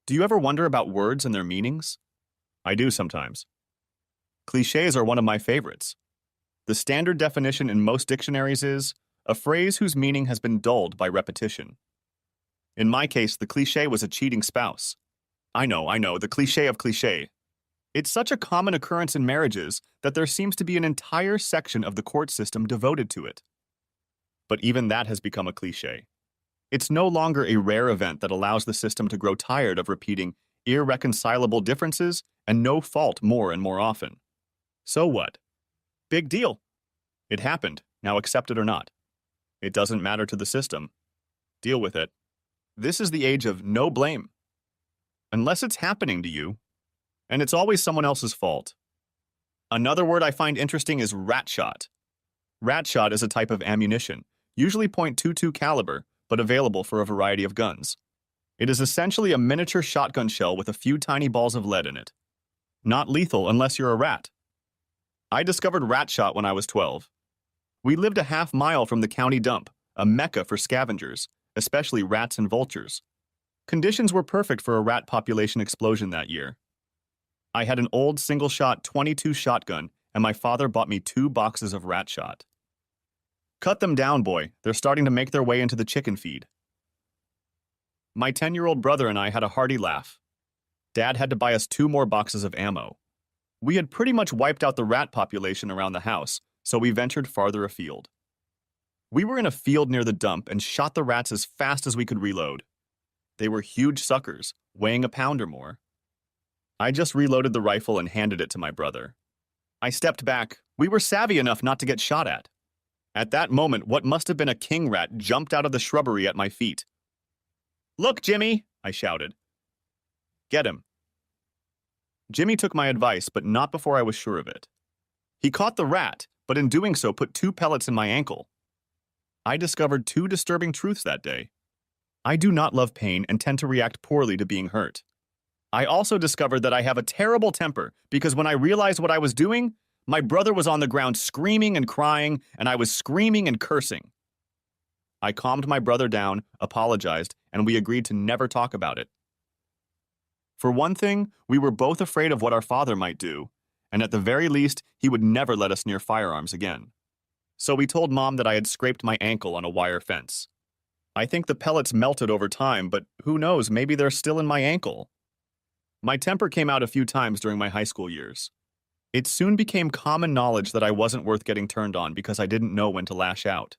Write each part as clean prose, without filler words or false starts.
Do you ever wonder about words and their meanings? I do sometimes. Cliches are one of my favorites. The standard definition in most dictionaries is a phrase whose meaning has been dulled by repetition. In my case, the cliche was a cheating spouse. I know, the cliche of cliche. It's such a common occurrence in marriages that there seems to be an entire section of the court system devoted to it. But even that has become a cliche. It's no longer a rare event that allows the system to grow tired of repeating irreconcilable differences and no fault more and more often. So what? Big deal. It happened, now accept it or not. It doesn't matter to the system. Deal with it. This is the age of no blame. Unless it's happening to you, and it's always someone else's fault. Another word I find interesting is rat shot. Rat shot is a type of ammunition, usually .22 caliber, but available for a variety of guns. It is essentially a miniature shotgun shell with a few tiny balls of lead in it. Not lethal unless you're a rat. I discovered rat shot when I was 12. We lived a half-mile from the county dump, a mecca for scavengers, especially rats and vultures. Conditions were perfect for a rat population explosion that year. I had an old single-shot .22 shotgun, and my father bought me 2 boxes of rat shot. Cut them down, boy. They're starting to make their way into the chicken feed. My 10-year-old brother and I had a hearty laugh. Dad had to buy us 2 more boxes of ammo. We had pretty much wiped out the rat population around the house, so we ventured farther afield. We were in a field near the dump and shot the rats as fast as we could reload. They were huge suckers, weighing a pound or more. I just reloaded the rifle and handed it to my brother. I stepped back. We were savvy enough not to get shot at. At that moment, what must have been a king rat jumped out of the shrubbery at my feet. "Look, Jimmy!" I shouted. "Get him." Jimmy took my advice, but not before I was sure of it. He caught the rat, but in doing so put 2 pellets in my ankle. I discovered 2 disturbing truths that day. I do not love pain and tend to react poorly to being hurt. I also discovered that I have a terrible temper because when I realized what I was doing, my brother was on the ground screaming and crying, and I was screaming and cursing. I calmed my brother down, apologized, and we agreed to never talk about it. For one thing, we were both afraid of what our father might do, and at the very least, he would never let us near firearms again. So we told Mom that I had scraped my ankle on a wire fence. I think the pellets melted over time, but who knows, maybe they're still in my ankle. My temper came out a few times during my high school years. It soon became common knowledge that I wasn't worth getting turned on because I didn't know when to lash out.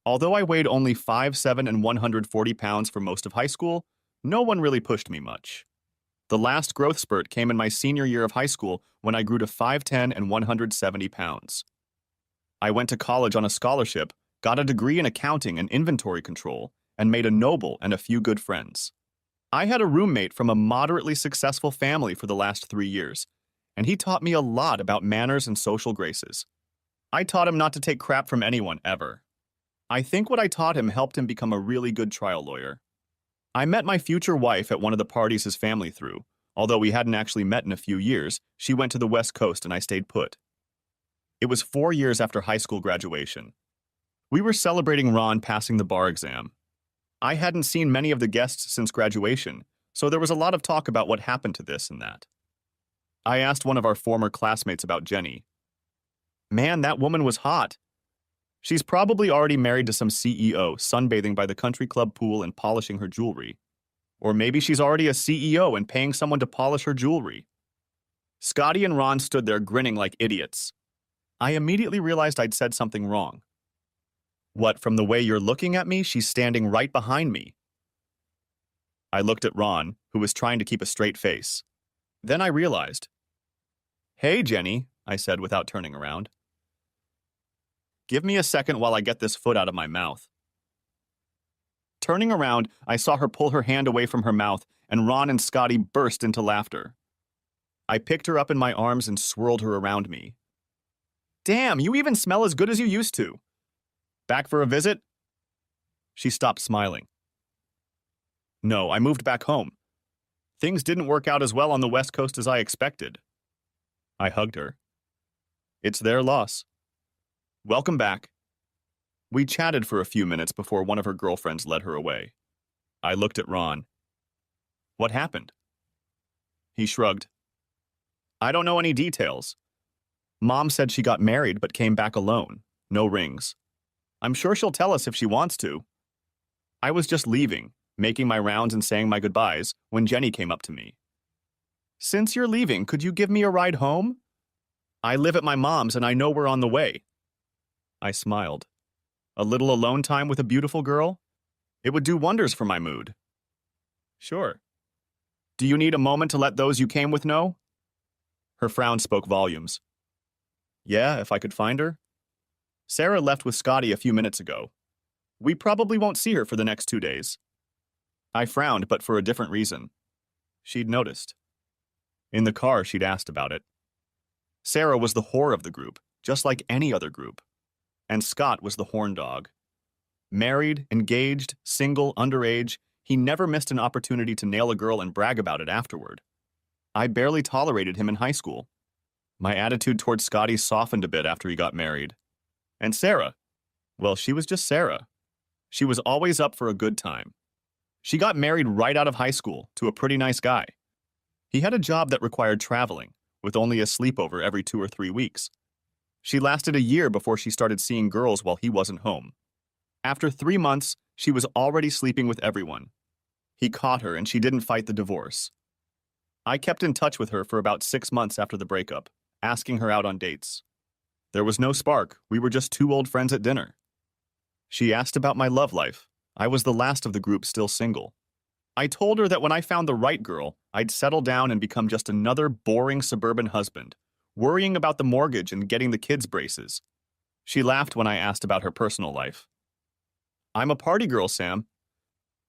Although I weighed only 5'7" and 140 pounds for most of high school, no one really pushed me much. The last growth spurt came in my senior year of high school when I grew to 5'10" and 170 pounds. I went to college on a scholarship, got a degree in accounting and inventory control, and made a noble and a few good friends. I had a roommate from a moderately successful family for the last 3 years, and he taught me a lot about manners and social graces. I taught him not to take crap from anyone ever. I think what I taught him helped him become a really good trial lawyer. I met my future wife at one of the parties his family threw. Although we hadn't actually met in a few years, she went to the West Coast and I stayed put. It was 4 years after high school graduation. We were celebrating Ron passing the bar exam. I hadn't seen many of the guests since graduation, so there was a lot of talk about what happened to this and that. I asked one of our former classmates about Jenny. "Man, that woman was hot. She's probably already married to some CEO, sunbathing by the country club pool and polishing her jewelry. Or maybe she's already a CEO and paying someone to polish her jewelry." Scotty and Ron stood there grinning like idiots. I immediately realized I'd said something wrong. "What, from the way you're looking at me, she's standing right behind me." I looked at Ron, who was trying to keep a straight face. Then I realized. "Hey, Jenny," I said without turning around. "Give me a second while I get this foot out of my mouth." Turning around, I saw her pull her hand away from her mouth, and Ron and Scotty burst into laughter. I picked her up in my arms and swirled her around me. "Damn, you even smell as good as you used to. Back for a visit?" She stopped smiling. "No, I moved back home. Things didn't work out as well on the West Coast as I expected." I hugged her. "It's their loss. Welcome back." We chatted for a few minutes before one of her girlfriends led her away. I looked at Ron. What happened? He shrugged. I don't know any details. Mom said she got married but came back alone. No rings. I'm sure she'll tell us if she wants to. I was just leaving, making my rounds and saying my goodbyes, when Jenny came up to me. Since you're leaving, could you give me a ride home? I live at my mom's and I know we're on the way. I smiled. A little alone time with a beautiful girl? It would do wonders for my mood. Sure. Do you need a moment to let those you came with know? Her frown spoke volumes. Yeah, if I could find her. Sarah left with Scotty a few minutes ago. We probably won't see her for the next 2 days. I frowned, but for a different reason. She'd noticed. In the car, she'd asked about it. Sarah was the whore of the group, just like any other group. And Scott was the horn dog. Married, engaged, single, underage, he never missed an opportunity to nail a girl and brag about it afterward. I barely tolerated him in high school. My attitude towards Scotty softened a bit after he got married. And Sarah, well, she was just Sarah. She was always up for a good time. She got married right out of high school to a pretty nice guy. He had a job that required traveling, with only a sleepover every 2 or 3 weeks. She lasted a year before she started seeing girls while he wasn't home. After 3 months, she was already sleeping with everyone. He caught her and she didn't fight the divorce. I kept in touch with her for about 6 months after the breakup, asking her out on dates. There was no spark, we were just 2 old friends at dinner. She asked about my love life. I was the last of the group still single. I told her that when I found the right girl, I'd settle down and become just another boring suburban husband, worrying about the mortgage and getting the kids' braces. She laughed when I asked about her personal life. I'm a party girl, Sam.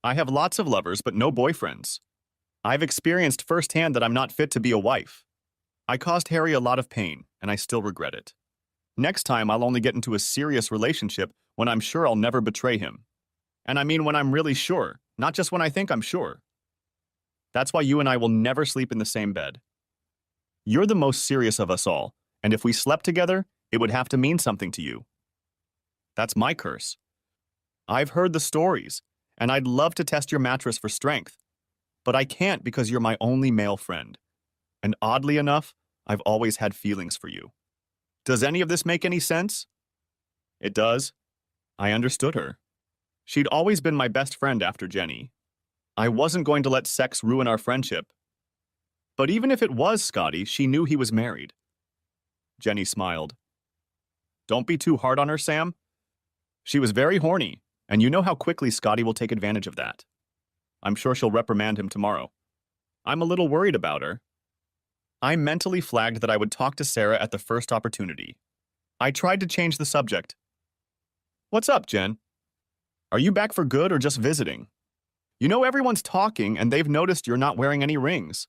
I have lots of lovers, but no boyfriends. I've experienced firsthand that I'm not fit to be a wife. I caused Harry a lot of pain, and I still regret it. Next time, I'll only get into a serious relationship when I'm sure I'll never betray him. And I mean when I'm really sure, not just when I think I'm sure. That's why you and I will never sleep in the same bed. You're the most serious of us all, and if we slept together, it would have to mean something to you. That's my curse. I've heard the stories, and I'd love to test your mattress for strength, but I can't because you're my only male friend. And oddly enough, I've always had feelings for you. Does any of this make any sense? It does. I understood her. She'd always been my best friend after Jenny. I wasn't going to let sex ruin our friendship. But even if it was Scotty, she knew he was married. Jenny smiled. Don't be too hard on her, Sam. She was very horny, and you know how quickly Scotty will take advantage of that. I'm sure she'll reprimand him tomorrow. I'm a little worried about her. I mentally flagged that I would talk to Sarah at the first opportunity. I tried to change the subject. What's up, Jen? Are you back for good or just visiting? You know everyone's talking and they've noticed you're not wearing any rings.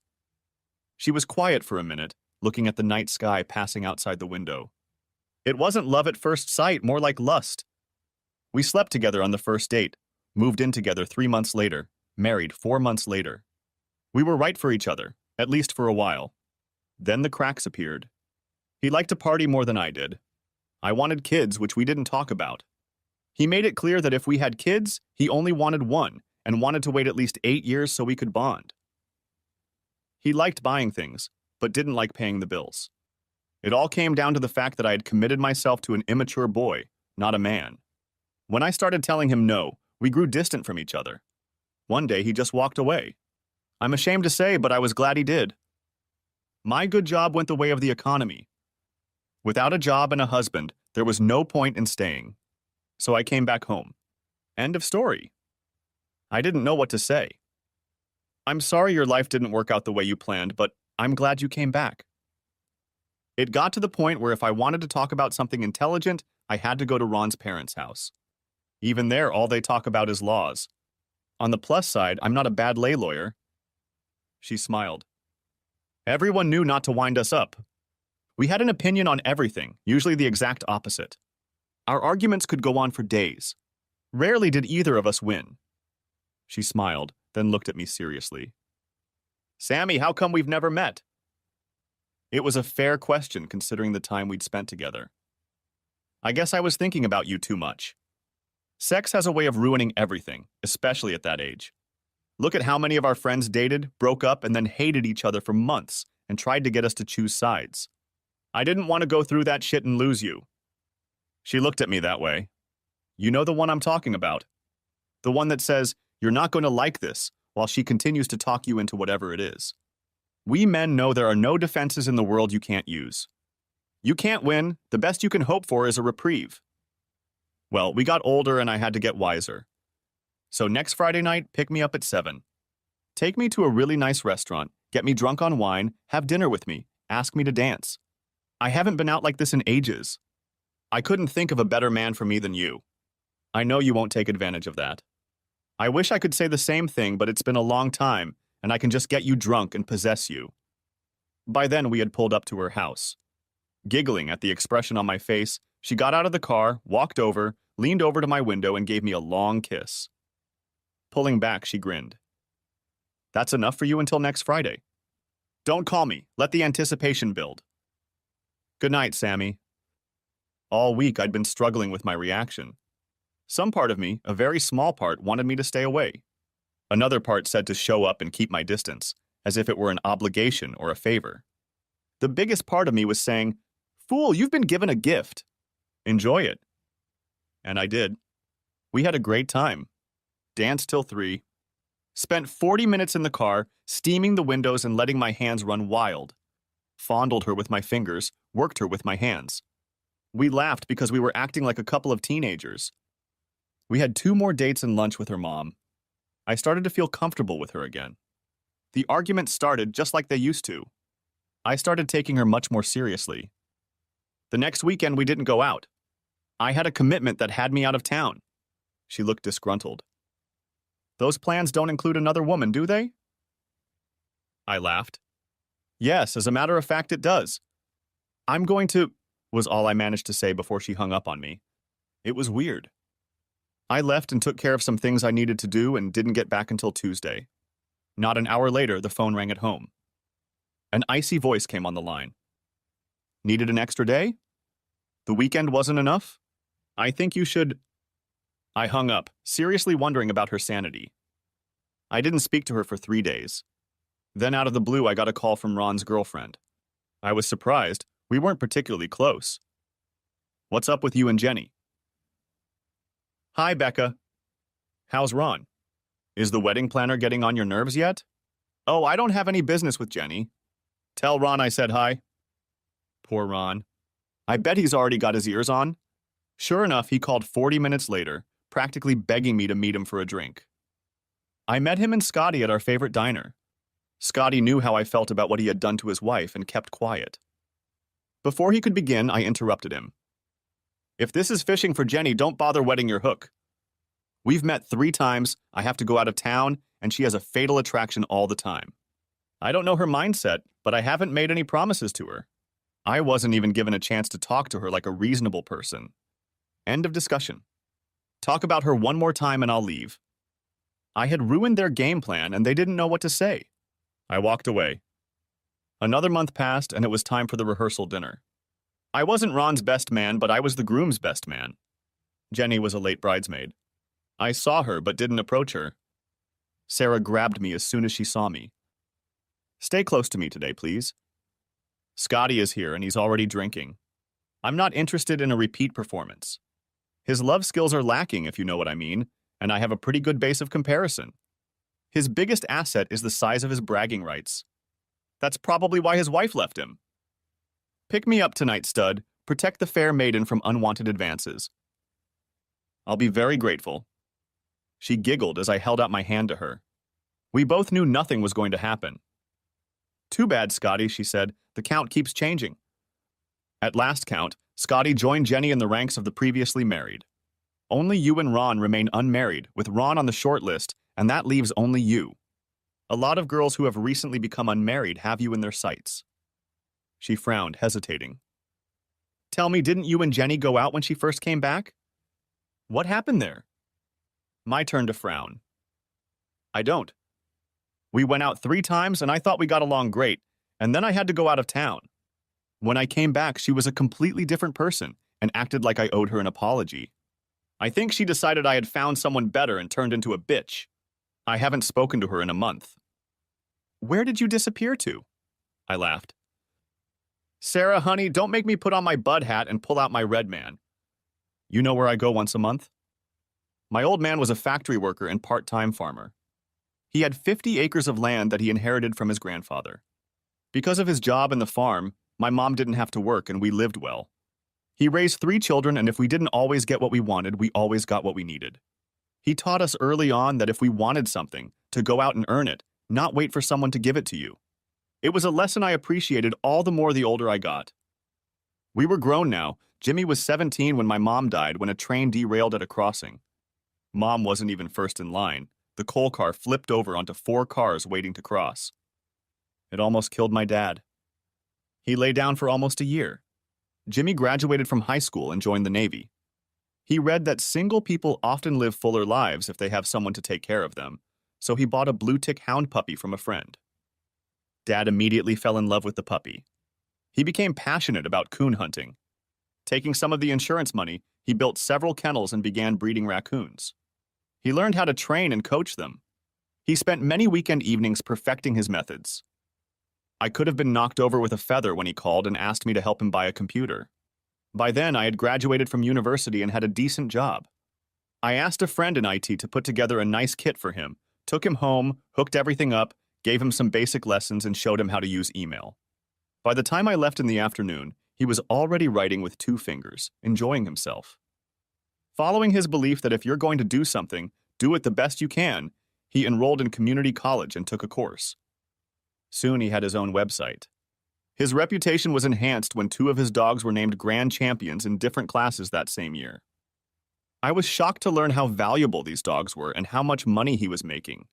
She was quiet for a minute, looking at the night sky passing outside the window. It wasn't love at first sight, more like lust. We slept together on the first date, moved in together 3 months later, married 4 months later. We were right for each other, at least for a while. Then the cracks appeared. He liked to party more than I did. I wanted kids, which we didn't talk about. He made it clear that if we had kids, he only wanted one, and wanted to wait at least 8 years so we could bond. He liked buying things, but didn't like paying the bills. It all came down to the fact that I had committed myself to an immature boy, not a man. When I started telling him no, we grew distant from each other. One day he just walked away. I'm ashamed to say, but I was glad he did. My good job went the way of the economy. Without a job and a husband, there was no point in staying. So I came back home. End of story. I didn't know what to say. I'm sorry your life didn't work out the way you planned, but I'm glad you came back. It got to the point where if I wanted to talk about something intelligent, I had to go to Ron's parents' house. Even there, all they talk about is laws. On the plus side, I'm not a bad lay lawyer. She smiled. Everyone knew not to wind us up. We had an opinion on everything, usually the exact opposite. Our arguments could go on for days. Rarely did either of us win. She smiled, then looked at me seriously. Sammy, how come we've never met? It was a fair question considering the time we'd spent together. I guess I was thinking about you too much. Sex has a way of ruining everything, especially at that age. Look at how many of our friends dated, broke up, and then hated each other for months and tried to get us to choose sides. I didn't want to go through that shit and lose you. She looked at me that way. You know the one I'm talking about. The one that says, you're not going to like this, while she continues to talk you into whatever it is. We men know there are no defenses in the world you can't use. You can't win. The best you can hope for is a reprieve. Well, we got older and I had to get wiser. So next Friday night, pick me up at 7. Take me to a really nice restaurant, get me drunk on wine, have dinner with me, ask me to dance. I haven't been out like this in ages. I couldn't think of a better man for me than you. I know you won't take advantage of that. I wish I could say the same thing, but it's been a long time, and I can just get you drunk and possess you. By then, we had pulled up to her house. Giggling at the expression on my face, she got out of the car, walked over, leaned over to my window, and gave me a long kiss. Pulling back, she grinned. That's enough for you until next Friday. Don't call me. Let the anticipation build. Good night, Sammy. All week, I'd been struggling with my reaction. Some part of me, a very small part, wanted me to stay away. Another part said to show up and keep my distance, as if it were an obligation or a favor. The biggest part of me was saying, "Fool, you've been given a gift. Enjoy it." And I did. We had a great time. Danced till 3. Spent 40 minutes in the car, steaming the windows and letting my hands run wild. Fondled her with my fingers, worked her with my hands. We laughed because we were acting like a couple of teenagers. We had 2 more dates and lunch with her mom. I started to feel comfortable with her again. The arguments started just like they used to. I started taking her much more seriously. The next weekend, we didn't go out. I had a commitment that had me out of town. She looked disgruntled. Those plans don't include another woman, do they? I laughed. Yes, as a matter of fact, it does. I'm going to, was all I managed to say before she hung up on me. It was weird. I left and took care of some things I needed to do and didn't get back until Tuesday. Not an hour later, the phone rang at home. An icy voice came on the line. Needed an extra day? The weekend wasn't enough? I think you should... I hung up, seriously wondering about her sanity. I didn't speak to her for 3 days. Then out of the blue, I got a call from Ron's girlfriend. I was surprised. We weren't particularly close. What's up with you and Jenny? Hi, Becca. How's Ron? Is the wedding planner getting on your nerves yet? Oh, I don't have any business with Jenny. Tell Ron I said hi. Poor Ron. I bet he's already got his ears on. Sure enough, he called 40 minutes later, practically begging me to meet him for a drink. I met him and Scotty at our favorite diner. Scotty knew how I felt about what he had done to his wife and kept quiet. Before he could begin, I interrupted him. If this is fishing for Jenny, don't bother wetting your hook. We've met 3 times, I have to go out of town, and she has a fatal attraction all the time. I don't know her mindset, but I haven't made any promises to her. I wasn't even given a chance to talk to her like a reasonable person. End of discussion. Talk about her one more time and I'll leave. I had ruined their game plan and they didn't know what to say. I walked away. Another month passed and it was time for the rehearsal dinner. I wasn't Ron's best man, but I was the groom's best man. Jenny was a late bridesmaid. I saw her but didn't approach her. Sarah grabbed me as soon as she saw me. Stay close to me today, please. Scotty is here and he's already drinking. I'm not interested in a repeat performance. His love skills are lacking, if you know what I mean, and I have a pretty good base of comparison. His biggest asset is the size of his bragging rights. That's probably why his wife left him. Pick me up tonight, stud. Protect the fair maiden from unwanted advances. I'll be very grateful. She giggled as I held out my hand to her. We both knew nothing was going to happen. Too bad, Scotty, she said. The count keeps changing. At last count, Scotty joined Jenny in the ranks of the previously married. Only you and Ron remain unmarried, with Ron on the short list, and that leaves only you. A lot of girls who have recently become unmarried have you in their sights. She frowned, hesitating. Tell me, didn't you and Jenny go out when she first came back? What happened there? My turn to frown. I don't. We went out 3 times and I thought we got along great, and then I had to go out of town. When I came back, she was a completely different person and acted like I owed her an apology. I think she decided I had found someone better and turned into a bitch. I haven't spoken to her in a month. Where did you disappear to? I laughed. Sarah, honey, don't make me put on my bud hat and pull out my red man. You know where I go once a month? My old man was a factory worker and part-time farmer. He had 50 acres of land that he inherited from his grandfather. Because of his job in the farm, my mom didn't have to work and we lived well. He raised 3 children, and if we didn't always get what we wanted, we always got what we needed. He taught us early on that if we wanted something, to go out and earn it, not wait for someone to give it to you. It was a lesson I appreciated all the more the older I got. We were grown now. Jimmy was 17 when my mom died when a train derailed at a crossing. Mom wasn't even first in line. The coal car flipped over onto 4 cars waiting to cross. It almost killed my dad. He lay down for almost a year. Jimmy graduated from high school and joined the Navy. He read that single people often live fuller lives if they have someone to take care of them, so he bought a blue-tick hound puppy from a friend. Dad immediately fell in love with the puppy. He became passionate about coon hunting. Taking some of the insurance money, he built several kennels and began breeding raccoons. He learned how to train and coach them. He spent many weekend evenings perfecting his methods. I could have been knocked over with a feather when he called and asked me to help him buy a computer. By then, I had graduated from university and had a decent job. I asked a friend in IT to put together a nice kit for him, took him home, hooked everything up, gave him some basic lessons, and showed him how to use email. By the time I left in the afternoon, he was already writing with 2 fingers, enjoying himself. Following his belief that if you're going to do something, do it the best you can, he enrolled in community college and took a course. Soon he had his own website. His reputation was enhanced when 2 of his dogs were named grand champions in different classes that same year. I was shocked to learn how valuable these dogs were and how much money he was making.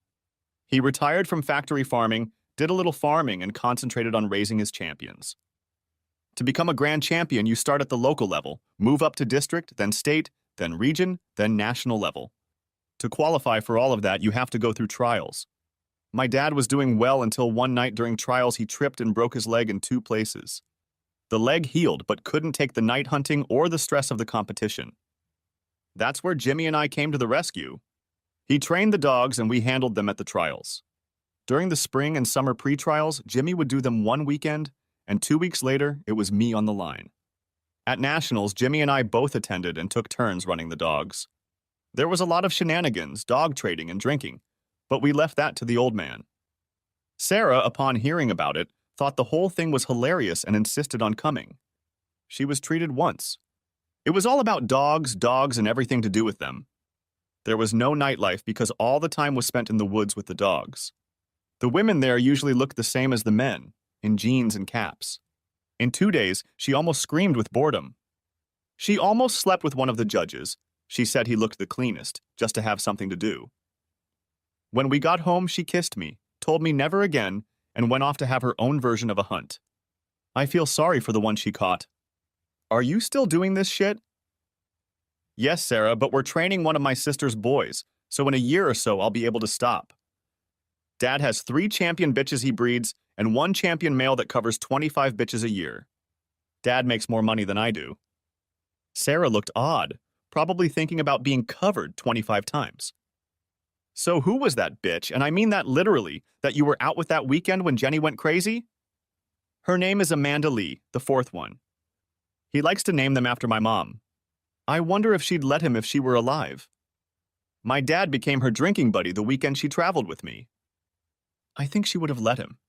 He retired from factory farming, did a little farming, and concentrated on raising his champions. To become a grand champion, you start at the local level, move up to district, then state, then region, then national level. To qualify for all of that, you have to go through trials. My dad was doing well until one night during trials he tripped and broke his leg in 2 places. The leg healed but couldn't take the night hunting or the stress of the competition. That's where Jimmy and I came to the rescue. He trained the dogs and we handled them at the trials. During the spring and summer pre-trials, Jimmy would do them one weekend, and 2 weeks later, it was me on the line. At nationals, Jimmy and I both attended and took turns running the dogs. There was a lot of shenanigans, dog trading, and drinking, but we left that to the old man. Sarah, upon hearing about it, thought the whole thing was hilarious and insisted on coming. She was treated once. It was all about dogs, and everything to do with them. There was no nightlife because all the time was spent in the woods with the dogs. The women there usually looked the same as the men, in jeans and caps. In 2 days, she almost screamed with boredom. She almost slept with one of the judges. She said he looked the cleanest, just to have something to do. When we got home, she kissed me, told me never again, and went off to have her own version of a hunt. I feel sorry for the one she caught. Are you still doing this shit? Yes, Sarah, but we're training one of my sister's boys, so in a year or so I'll be able to stop. Dad has 3 champion bitches he breeds and 1 champion male that covers 25 bitches a year. Dad makes more money than I do. Sarah looked odd, probably thinking about being covered 25 times. So who was that bitch, and I mean that literally, that you were out with that weekend when Jenny went crazy? Her name is Amanda Lee, the 4th one. He likes to name them after my mom. I wonder if she'd let him if she were alive. My dad became her drinking buddy the weekend she traveled with me. I think she would have let him.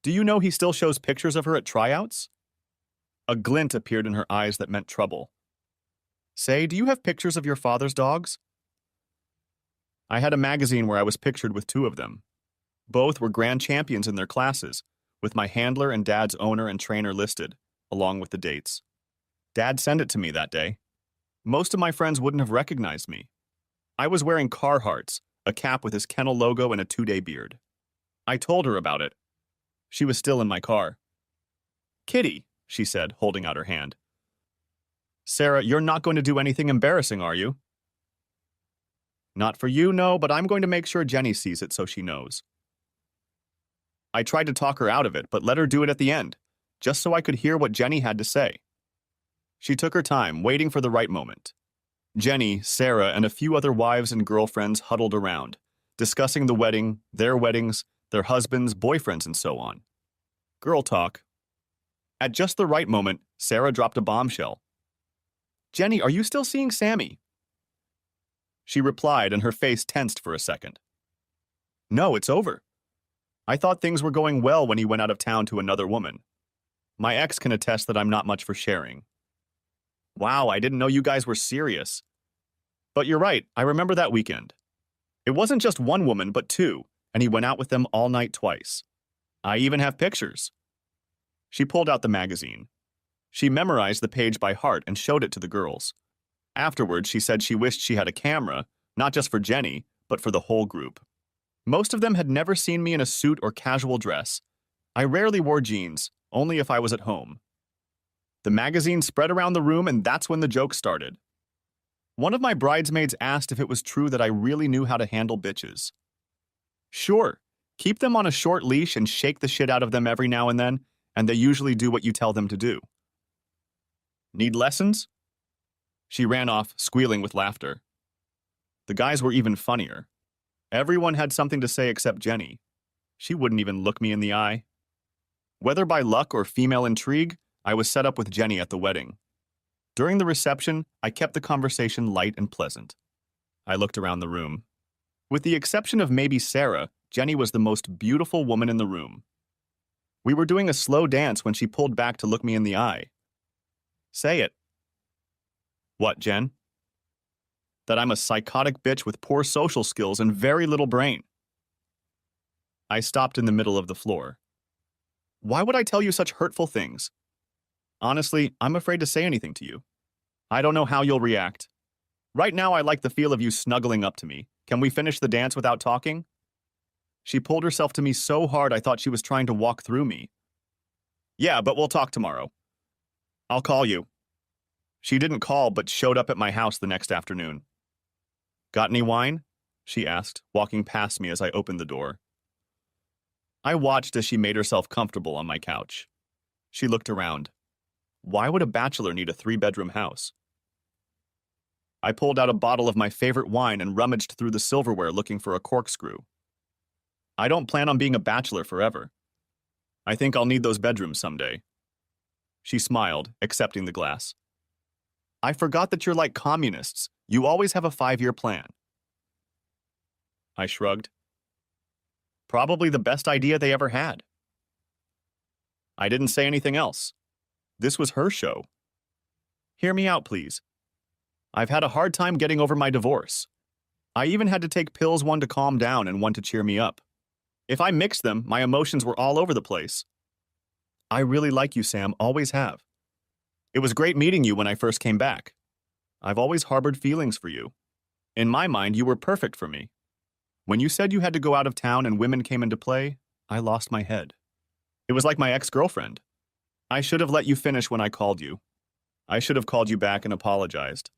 Do you know he still shows pictures of her at tryouts? A glint appeared in her eyes that meant trouble. Say, do you have pictures of your father's dogs? I had a magazine where I was pictured with 2 of them. Both were grand champions in their classes, with my handler and Dad's owner and trainer listed, along with the dates. Dad sent it to me that day. Most of my friends wouldn't have recognized me. I was wearing Carhartts, a cap with his kennel logo and a 2-day beard. I told her about it. She was still in my car. Kitty, she said, holding out her hand. Sarah, you're not going to do anything embarrassing, are you? Not for you, no, but I'm going to make sure Jenny sees it so she knows. I tried to talk her out of it, but let her do it at the end, just so I could hear what Jenny had to say. She took her time, waiting for the right moment. Jenny, Sarah, and a few other wives and girlfriends huddled around. discussing the wedding, their weddings, their husbands, boyfriends, and so on. Girl talk. At just the right moment, Sarah dropped a bombshell. "Jenny, are you still seeing Sammy?" She replied, and her face tensed for a second. "No, it's over. I thought things were going well when he went out of town to another woman. My ex can attest that I'm not much for sharing." "Wow, I didn't know you guys were serious." "But you're right, I remember that weekend. It wasn't just one woman, but two, and he went out with them all night twice. I even have pictures." She pulled out the magazine. She memorized the page by heart and showed it to the girls. Afterwards, she said she wished she had a camera, not just for Jenny, but for the whole group. Most of them had never seen me in a suit or casual dress. I rarely wore jeans, only if I was at home. The magazine spread around the room, and that's when the joke started. One of my bridesmaids asked if it was true that I really knew how to handle bitches. "Sure, keep them on a short leash and shake the shit out of them every now and then, and they usually do what you tell them to do." "Need lessons?" She ran off, squealing with laughter. The guys were even funnier. Everyone had something to say except Jenny. She wouldn't even look me in the eye. Whether by luck or female intrigue, I was set up with Jenny at the wedding. During the reception, I kept the conversation light and pleasant. I looked around the room. With the exception of maybe Sarah, Jenny was the most beautiful woman in the room. We were doing a slow dance when she pulled back to look me in the eye. "Say it." "What, Jen?" "That I'm a psychotic bitch with poor social skills and very little brain." I stopped in the middle of the floor. "Why would I tell you such hurtful things? Honestly, I'm afraid to say anything to you. I don't know how you'll react. Right now, I like the feel of you snuggling up to me. Can we finish the dance without talking?" She pulled herself to me so hard I thought she was trying to walk through me. "Yeah, but we'll talk tomorrow. I'll call you." She didn't call, but showed up at my house the next afternoon. "Got any wine?" she asked, walking past me as I opened the door. I watched as she made herself comfortable on my couch. She looked around. Why would a bachelor need a 3-bedroom house? I pulled out a bottle of my favorite wine and rummaged through the silverware looking for a corkscrew. I don't plan on being a bachelor forever. I think I'll need those bedrooms someday. She smiled, accepting the glass. "I forgot that you're like communists. You always have a 5-year plan." I shrugged. Probably the best idea they ever had. I didn't say anything else. This was her show. Hear me out, please. I've had a hard time getting over my divorce. I even had to take pills, one to calm down and one to cheer me up. If I mixed them, my emotions were all over the place. I really like you, Sam, always have. It was great meeting you when I first came back. I've always harbored feelings for you. In my mind, you were perfect for me. When you said you had to go out of town and women came into play, I lost my head. It was like my ex-girlfriend. I should have let you finish when I called you. I should have called you back and apologized.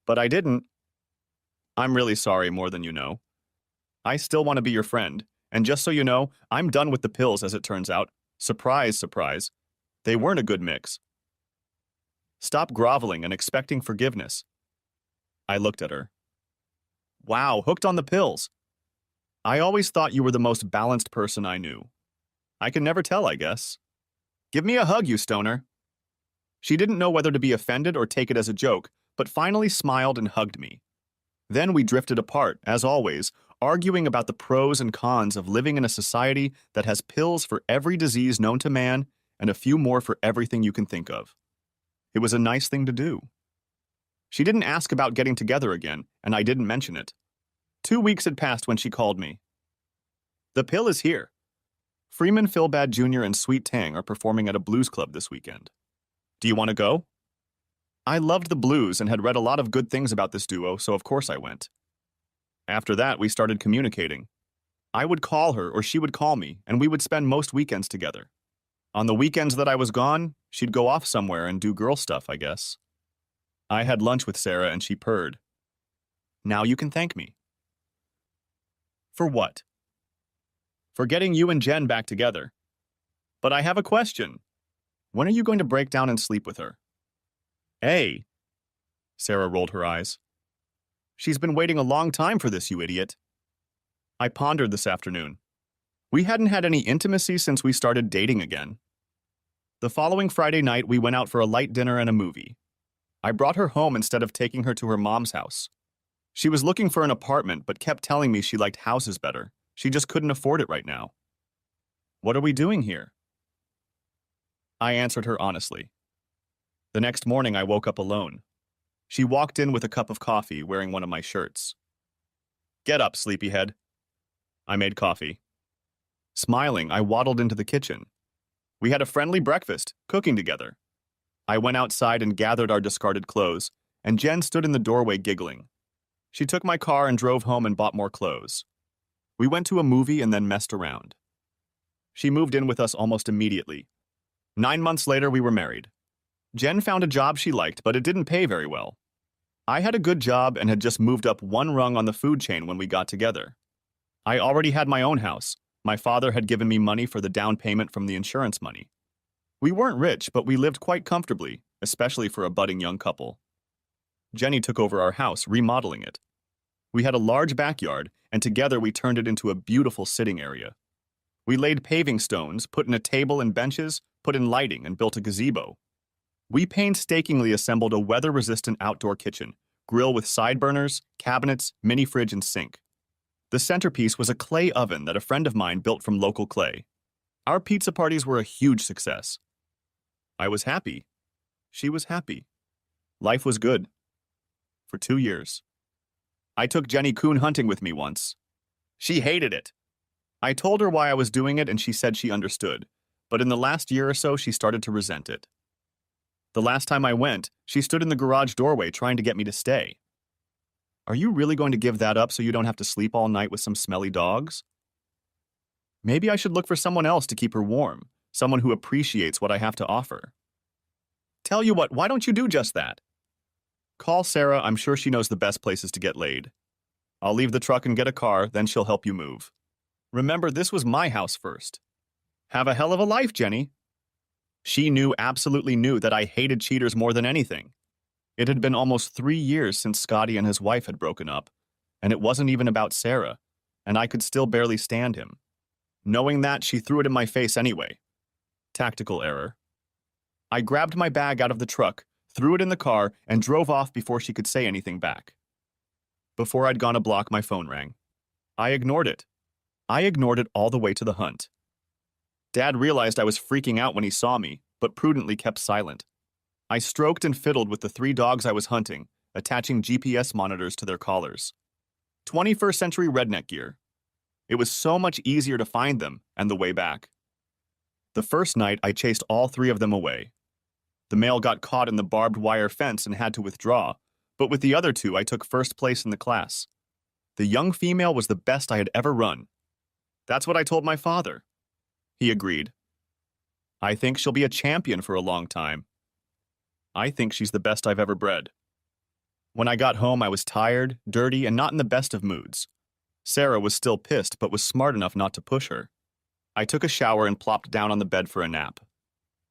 But I didn't. I'm really sorry more than you know. I still want to be your friend, and just so you know, I'm done with the pills as it turns out. Surprise, surprise. They weren't a good mix. Stop groveling and expecting forgiveness. I looked at her. Wow, hooked on the pills. I always thought you were the most balanced person I knew. I can never tell, I guess. Give me a hug, you stoner. She didn't know whether to be offended or take it as a joke, but finally smiled and hugged me. Then we drifted apart, as always, arguing about the pros and cons of living in a society that has pills for every disease known to man and a few more for everything you can think of. It was a nice thing to do. She didn't ask about getting together again, and I didn't mention it. 2 weeks had passed when she called me. The pill is here. Freeman Philbad Jr. and Sweet Tang are performing at a blues club this weekend. Do you want to go? I loved the blues and had read a lot of good things about this duo, so of course I went. After that, we started communicating. I would call her or she would call me, and we would spend most weekends together. On the weekends that I was gone, she'd go off somewhere and do girl stuff, I guess. I had lunch with Sarah and she purred. Now you can thank me. For what? For getting you and Jen back together. But I have a question. When are you going to break down and sleep with her? Hey. Sarah rolled her eyes. She's been waiting a long time for this, you idiot. I pondered this afternoon. We hadn't had any intimacy since we started dating again. The following Friday night, we went out for a light dinner and a movie. I brought her home instead of taking her to her mom's house. She was looking for an apartment but kept telling me she liked houses better. She just couldn't afford it right now. What are we doing here? I answered her honestly. The next morning, I woke up alone. She walked in with a cup of coffee, wearing one of my shirts. Get up, sleepyhead. I made coffee. Smiling, I waddled into the kitchen. We had a friendly breakfast, cooking together. I went outside and gathered our discarded clothes, and Jen stood in the doorway giggling. She took my car and drove home and bought more clothes. We went to a movie and then messed around. She moved in with us almost immediately. 9 months later, we were married. Jen found a job she liked, but it didn't pay very well. I had a good job and had just moved up one rung on the food chain when we got together. I already had my own house. My father had given me money for the down payment from the insurance money. We weren't rich, but we lived quite comfortably, especially for a budding young couple. Jenny took over our house, remodeling it. We had a large backyard, and together we turned it into a beautiful sitting area. We laid paving stones, put in a table and benches, put in lighting, and built a gazebo. We painstakingly assembled a weather-resistant outdoor kitchen, grill with side burners, cabinets, mini fridge, and sink. The centerpiece was a clay oven that a friend of mine built from local clay. Our pizza parties were a huge success. I was happy. She was happy. Life was good. For 2 years. I took Jenny coon hunting with me once. She hated it. I told her why I was doing it and she said she understood, but in the last year or so she started to resent it. The last time I went, she stood in the garage doorway trying to get me to stay. Are you really going to give that up so you don't have to sleep all night with some smelly dogs? Maybe I should look for someone else to keep her warm, someone who appreciates what I have to offer. Tell you what, why don't you do just that? Call Sarah, I'm sure she knows the best places to get laid. I'll leave the truck and get a car, then she'll help you move. Remember, this was my house first. Have a hell of a life, Jenny. She absolutely knew that I hated cheaters more than anything. It had been almost 3 years since Scotty and his wife had broken up, and it wasn't even about Sarah, and I could still barely stand him. Knowing that, she threw it in my face anyway. Tactical error. I grabbed my bag out of the truck, threw it in the car, and drove off before she could say anything back. Before I'd gone a block, my phone rang. I ignored it. I ignored it all the way to the hunt. Dad realized I was freaking out when he saw me, but prudently kept silent. I stroked and fiddled with the 3 dogs I was hunting, attaching GPS monitors to their collars. 21st century redneck gear. It was so much easier to find them and the way back. The first night, I chased all 3 of them away. The male got caught in the barbed wire fence and had to withdraw, but with the other 2, I took first place in the class. The young female was the best I had ever run. That's what I told my father. He agreed. I think she'll be a champion for a long time. I think she's the best I've ever bred. When I got home, I was tired, dirty, and not in the best of moods. Sarah was still pissed, but was smart enough not to push her. I took a shower and plopped down on the bed for a nap.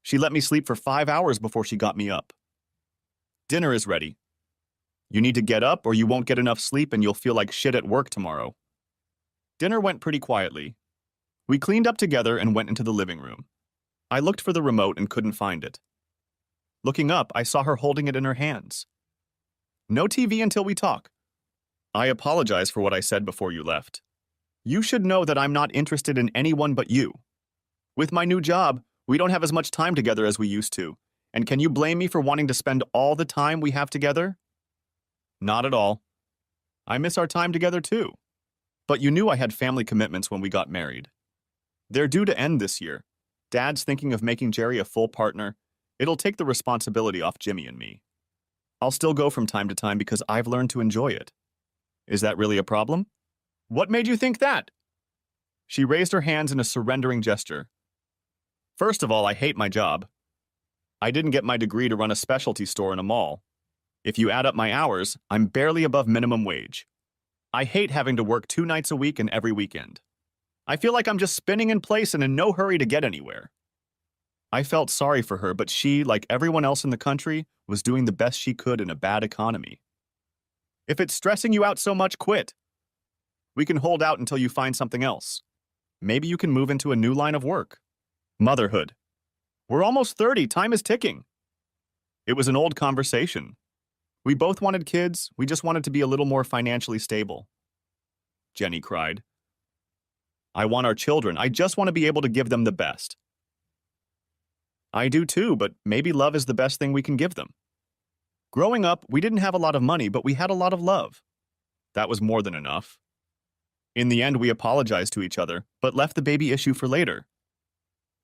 She let me sleep for 5 hours before she got me up. Dinner is ready. You need to get up or you won't get enough sleep and you'll feel like shit at work tomorrow. Dinner went pretty quietly. We cleaned up together and went into the living room. I looked for the remote and couldn't find it. Looking up, I saw her holding it in her hands. No TV until we talk. I apologize for what I said before you left. You should know that I'm not interested in anyone but you. With my new job, we don't have as much time together as we used to. And can you blame me for wanting to spend all the time we have together? Not at all. I miss our time together too. But you knew I had family commitments when we got married. They're due to end this year. Dad's thinking of making Jerry a full partner. It'll take the responsibility off Jimmy and me. I'll still go from time to time because I've learned to enjoy it. Is that really a problem? What made you think that? She raised her hands in a surrendering gesture. First of all, I hate my job. I didn't get my degree to run a specialty store in a mall. If you add up my hours, I'm barely above minimum wage. I hate having to work 2 nights a week and every weekend. I feel like I'm just spinning in place and in no hurry to get anywhere. I felt sorry for her, but she, like everyone else in the country, was doing the best she could in a bad economy. If it's stressing you out so much, quit. We can hold out until you find something else. Maybe you can move into a new line of work. Motherhood. We're almost 30. Time is ticking. It was an old conversation. We both wanted kids. We just wanted to be a little more financially stable. Jenny cried. I want our children. I just want to be able to give them the best. I do too, but maybe love is the best thing we can give them. Growing up, we didn't have a lot of money, but we had a lot of love. That was more than enough. In the end, we apologized to each other, but left the baby issue for later.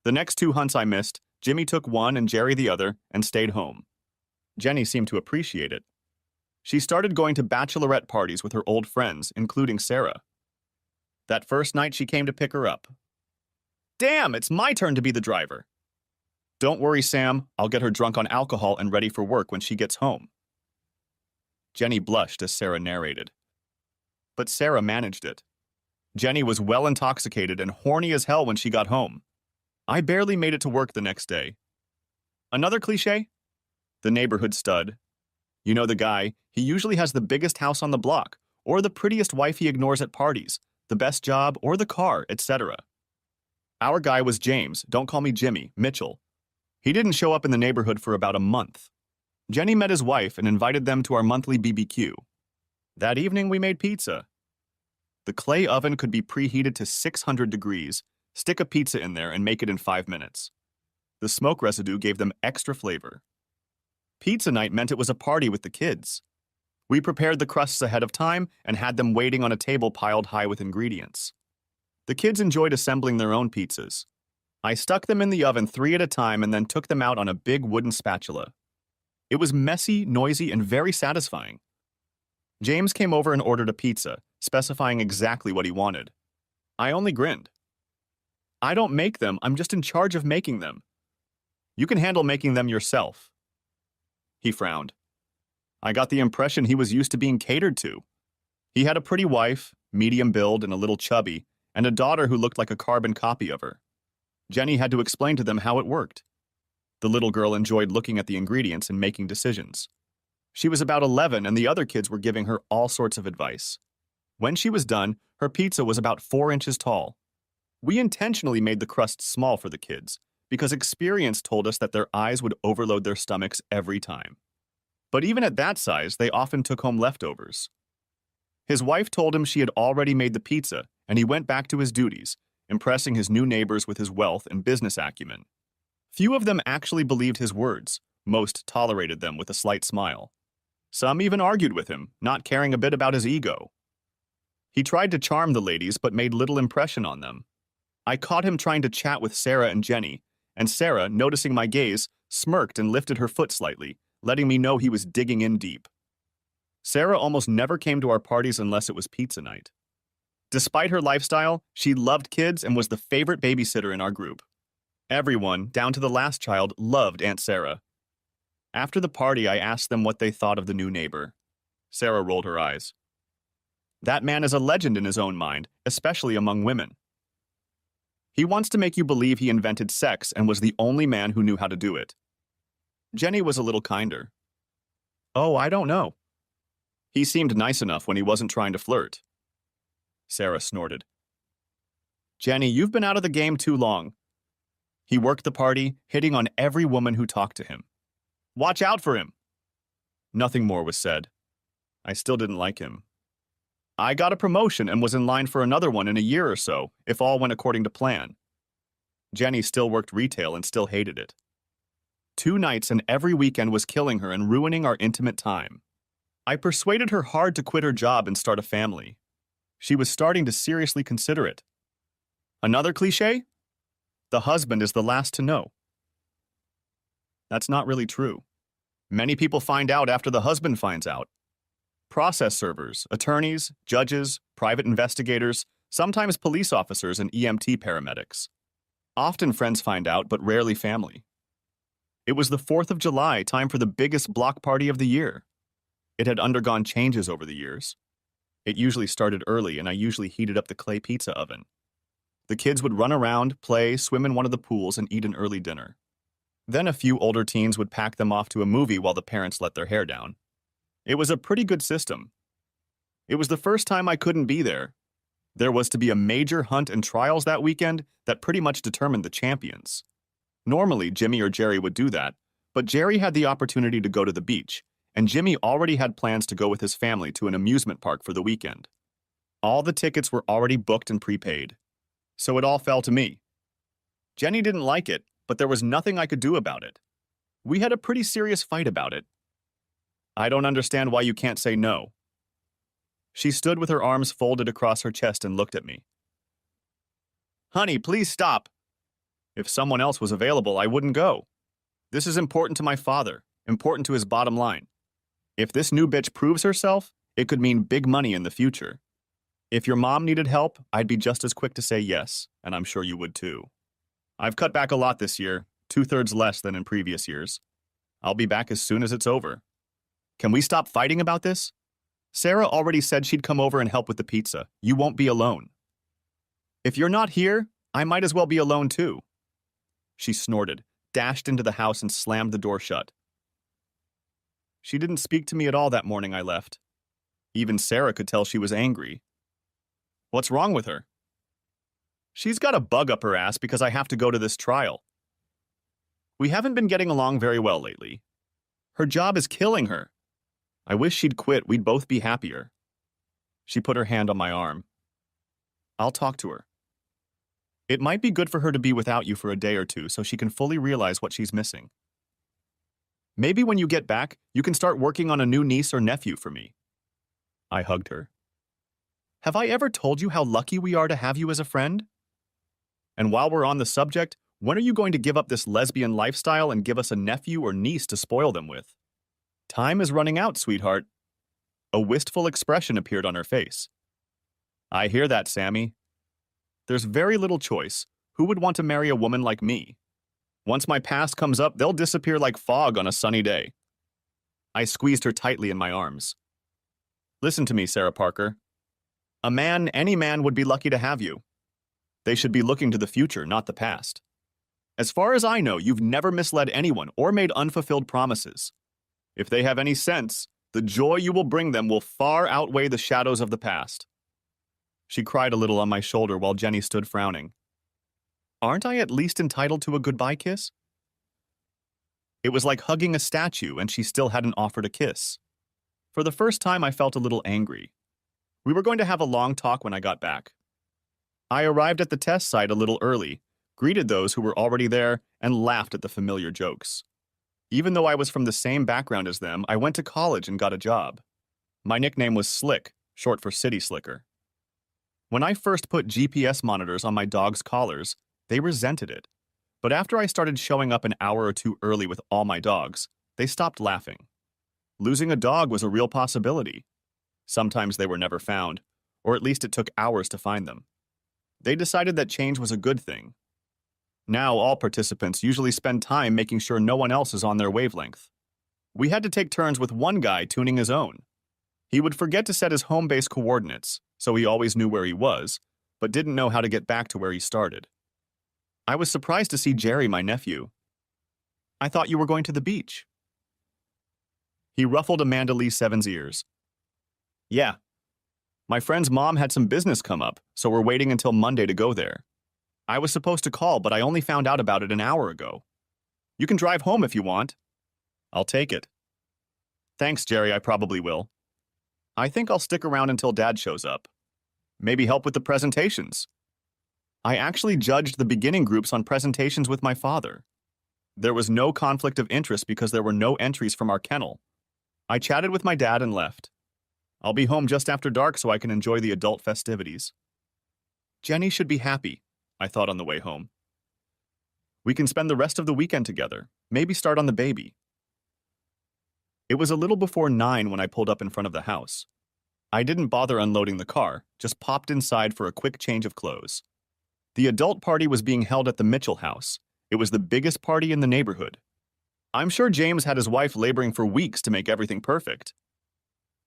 The next 2 hunts I missed, Jimmy took one and Jerry the other, and stayed home. Jenny seemed to appreciate it. She started going to bachelorette parties with her old friends, including Sarah. That first night she came to pick her up. Damn, it's my turn to be the driver. Don't worry, Sam. I'll get her drunk on alcohol and ready for work when she gets home. Jenny blushed as Sarah narrated. But Sarah managed it. Jenny was well intoxicated and horny as hell when she got home. I barely made it to work the next day. Another cliché? The neighborhood stud. You know the guy, he usually has the biggest house on the block, or the prettiest wife he ignores at parties, the best job, or the car, etc. Our guy was James, don't call me Jimmy, Mitchell. He didn't show up in the neighborhood for about a month. Jenny met his wife and invited them to our monthly BBQ. That evening we made pizza. The clay oven could be preheated to 600 degrees, stick a pizza in there and make it in 5 minutes. The smoke residue gave them extra flavor. Pizza night meant it was a party with the kids. We prepared the crusts ahead of time and had them waiting on a table piled high with ingredients. The kids enjoyed assembling their own pizzas. I stuck them in the oven 3 at a time and then took them out on a big wooden spatula. It was messy, noisy, and very satisfying. James came over and ordered a pizza, specifying exactly what he wanted. I only grinned. I don't make them, I'm just in charge of making them. You can handle making them yourself. He frowned. I got the impression he was used to being catered to. He had a pretty wife, medium build and a little chubby, and a daughter who looked like a carbon copy of her. Jenny had to explain to them how it worked. The little girl enjoyed looking at the ingredients and making decisions. She was about 11 and the other kids were giving her all sorts of advice. When she was done, her pizza was about 4 inches tall. We intentionally made the crust small for the kids, because experience told us that their eyes would overload their stomachs every time. But even at that size, they often took home leftovers. His wife told him she had already made the pizza, and he went back to his duties, impressing his new neighbors with his wealth and business acumen. Few of them actually believed his words, most tolerated them with a slight smile. Some even argued with him, not caring a bit about his ego. He tried to charm the ladies, but made little impression on them. I caught him trying to chat with Sarah and Jenny, and Sarah, noticing my gaze, smirked and lifted her foot slightly, letting me know he was digging in deep. Sarah almost never came to our parties unless it was pizza night. Despite her lifestyle, she loved kids and was the favorite babysitter in our group. Everyone, down to the last child, loved Aunt Sarah. After the party, I asked them what they thought of the new neighbor. Sarah rolled her eyes. That man is a legend in his own mind, especially among women. He wants to make you believe he invented sex and was the only man who knew how to do it. Jenny was a little kinder. Oh, I don't know. He seemed nice enough when he wasn't trying to flirt. Sarah snorted. Jenny, you've been out of the game too long. He worked the party, hitting on every woman who talked to him. Watch out for him. Nothing more was said. I still didn't like him. I got a promotion and was in line for another one in a year or so, if all went according to plan. Jenny still worked retail and still hated it. 2 nights and every weekend was killing her and ruining our intimate time. I persuaded her hard to quit her job and start a family. She was starting to seriously consider it. Another cliché? The husband is the last to know. That's not really true. Many people find out after the husband finds out. Process servers, attorneys, judges, private investigators, sometimes police officers and EMT paramedics. Often friends find out, but rarely family. It was the 4th of July, time for the biggest block party of the year. It had undergone changes over the years. It usually started early, and I usually heated up the clay pizza oven. The kids would run around, play, swim in one of the pools, and eat an early dinner. Then a few older teens would pack them off to a movie while the parents let their hair down. It was a pretty good system. It was the first time I couldn't be there. There was to be a major hunt and trials that weekend that pretty much determined the champions. Normally, Jimmy or Jerry would do that, but Jerry had the opportunity to go to the beach, and Jimmy already had plans to go with his family to an amusement park for the weekend. All the tickets were already booked and prepaid, so it all fell to me. Jenny didn't like it, but there was nothing I could do about it. We had a pretty serious fight about it. I don't understand why you can't say no. She stood with her arms folded across her chest and looked at me. Honey, please stop. If someone else was available, I wouldn't go. This is important to my father, important to his bottom line. If this new bitch proves herself, it could mean big money in the future. If your mom needed help, I'd be just as quick to say yes, and I'm sure you would too. I've cut back a lot this year, 2/3 less than in previous years. I'll be back as soon as it's over. Can we stop fighting about this? Sarah already said she'd come over and help with the pizza. You won't be alone. If you're not here, I might as well be alone too. She snorted, dashed into the house and slammed the door shut. She didn't speak to me at all that morning I left. Even Sarah could tell she was angry. What's wrong with her? She's got a bug up her ass because I have to go to this trial. We haven't been getting along very well lately. Her job is killing her. I wish she'd quit, we'd both be happier. She put her hand on my arm. I'll talk to her. It might be good for her to be without you for a day or two so she can fully realize what she's missing. Maybe when you get back, you can start working on a new niece or nephew for me. I hugged her. Have I ever told you how lucky we are to have you as a friend? And while we're on the subject, when are you going to give up this lesbian lifestyle and give us a nephew or niece to spoil them with? Time is running out, sweetheart. A wistful expression appeared on her face. I hear that, Sammy. There's very little choice. Who would want to marry a woman like me? Once my past comes up, they'll disappear like fog on a sunny day. I squeezed her tightly in my arms. Listen to me, Sarah Parker. Any man would be lucky to have you. They should be looking to the future, not the past. As far as I know, you've never misled anyone or made unfulfilled promises. If they have any sense, the joy you will bring them will far outweigh the shadows of the past. She cried a little on my shoulder while Jenny stood frowning. Aren't I at least entitled to a goodbye kiss? It was like hugging a statue and she still hadn't offered a kiss. For the first time, I felt a little angry. We were going to have a long talk when I got back. I arrived at the test site a little early, greeted those who were already there, and laughed at the familiar jokes. Even though I was from the same background as them, I went to college and got a job. My nickname was Slick, short for City Slicker. When I first put GPS monitors on my dog's collars, they resented it. But after I started showing up an hour or two early with all my dogs, they stopped laughing. Losing a dog was a real possibility. Sometimes they were never found, or at least it took hours to find them. They decided that change was a good thing. Now all participants usually spend time making sure no one else is on their wavelength. We had to take turns with one guy tuning his own. He would forget to set his home base coordinates, so he always knew where he was, but didn't know how to get back to where he started. I was surprised to see Jerry, my nephew. I thought you were going to the beach. He ruffled Amanda Lee Seven's ears. Yeah. My friend's mom had some business come up, so we're waiting until Monday to go there. I was supposed to call, but I only found out about it an hour ago. You can drive home if you want. I'll take it. Thanks, Jerry, I probably will. I think I'll stick around until Dad shows up. Maybe help with the presentations. I actually judged the beginning groups on presentations with my father. There was no conflict of interest because there were no entries from our kennel. I chatted with my dad and left. I'll be home just after dark so I can enjoy the adult festivities. Jenny should be happy, I thought on the way home. We can spend the rest of the weekend together, maybe start on the baby. It was a little before 9 when I pulled up in front of the house. I didn't bother unloading the car, just popped inside for a quick change of clothes. The adult party was being held at the Mitchell house. It was the biggest party in the neighborhood. I'm sure James had his wife laboring for weeks to make everything perfect.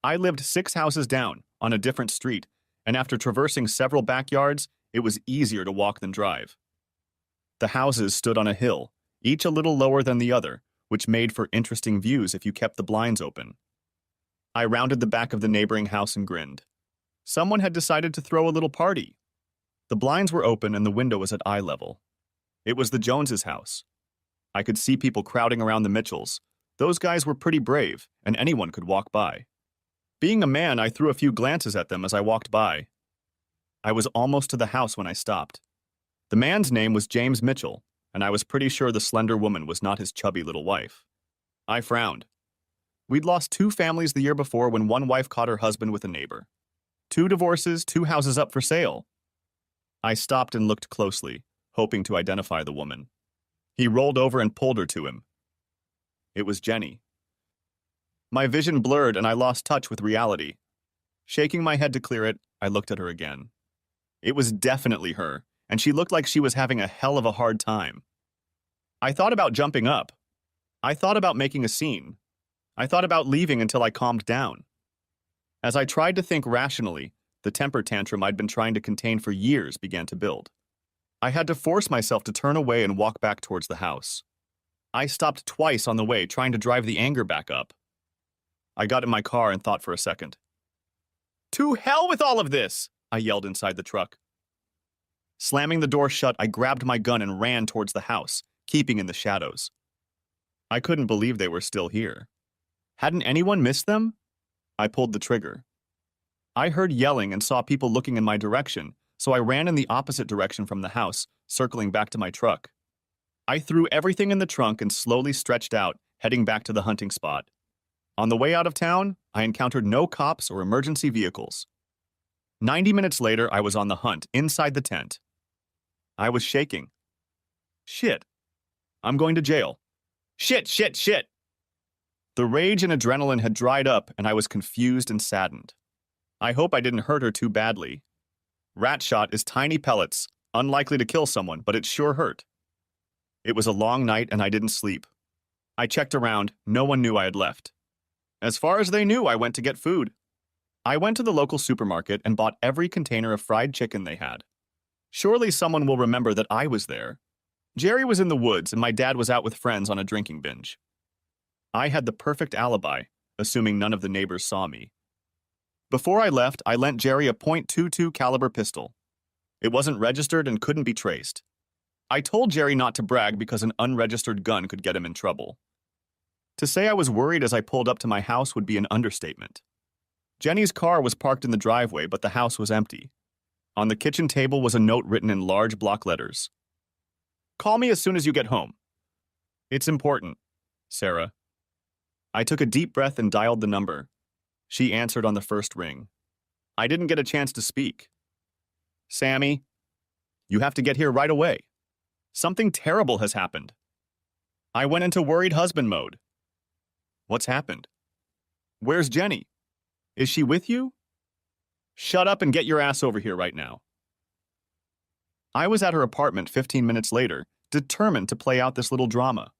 I lived 6 houses down, on a different street, and after traversing several backyards, it was easier to walk than drive. The houses stood on a hill, each a little lower than the other, which made for interesting views if you kept the blinds open. I rounded the back of the neighboring house and grinned. Someone had decided to throw a little party. The blinds were open and the window was at eye level. It was the Joneses' house. I could see people crowding around the Mitchells. Those guys were pretty brave, and anyone could walk by. Being a man, I threw a few glances at them as I walked by. I was almost to the house when I stopped. The man's name was James Mitchell, and I was pretty sure the slender woman was not his chubby little wife. I frowned. We'd lost 2 families the year before when one wife caught her husband with a neighbor. 2 divorces, 2 houses up for sale. I stopped and looked closely, hoping to identify the woman. He rolled over and pulled her to him. It was Jenny. My vision blurred and I lost touch with reality. Shaking my head to clear it, I looked at her again. It was definitely her, and she looked like she was having a hell of a hard time. I thought about jumping up. I thought about making a scene. I thought about leaving until I calmed down. As I tried to think rationally, the temper tantrum I'd been trying to contain for years began to build. I had to force myself to turn away and walk back towards the house. I stopped twice on the way, trying to drive the anger back up. I got in my car and thought for a second. "To hell with all of this!" I yelled inside the truck. Slamming the door shut, I grabbed my gun and ran towards the house, keeping in the shadows. I couldn't believe they were still here. Hadn't anyone missed them? I pulled the trigger. I heard yelling and saw people looking in my direction, so I ran in the opposite direction from the house, circling back to my truck. I threw everything in the trunk and slowly stretched out, heading back to the hunting spot. On the way out of town, I encountered no cops or emergency vehicles. 90 minutes later, I was on the hunt, inside the tent. I was shaking. Shit. I'm going to jail. Shit, shit, shit. The rage and adrenaline had dried up, and I was confused and saddened. I hope I didn't hurt her too badly. Rat shot is tiny pellets, unlikely to kill someone, but it sure hurt. It was a long night, and I didn't sleep. I checked around. No one knew I had left. As far as they knew, I went to get food. I went to the local supermarket and bought every container of fried chicken they had. Surely someone will remember that I was there. Jerry was in the woods, and my dad was out with friends on a drinking binge. I had the perfect alibi, assuming none of the neighbors saw me. Before I left, I lent Jerry a .22 caliber pistol. It wasn't registered and couldn't be traced. I told Jerry not to brag because an unregistered gun could get him in trouble. To say I was worried as I pulled up to my house would be an understatement. Jenny's car was parked in the driveway, but the house was empty. On the kitchen table was a note written in large block letters. "Call me as soon as you get home. It's important, Sarah." I took a deep breath and dialed the number. She answered on the first ring. I didn't get a chance to speak. "Sammy, you have to get here right away. Something terrible has happened." I went into worried husband mode. "What's happened? Where's Jenny? Is she with you? Shut up and get your ass over here right now." I was at her apartment 15 minutes later, determined to play out this little drama.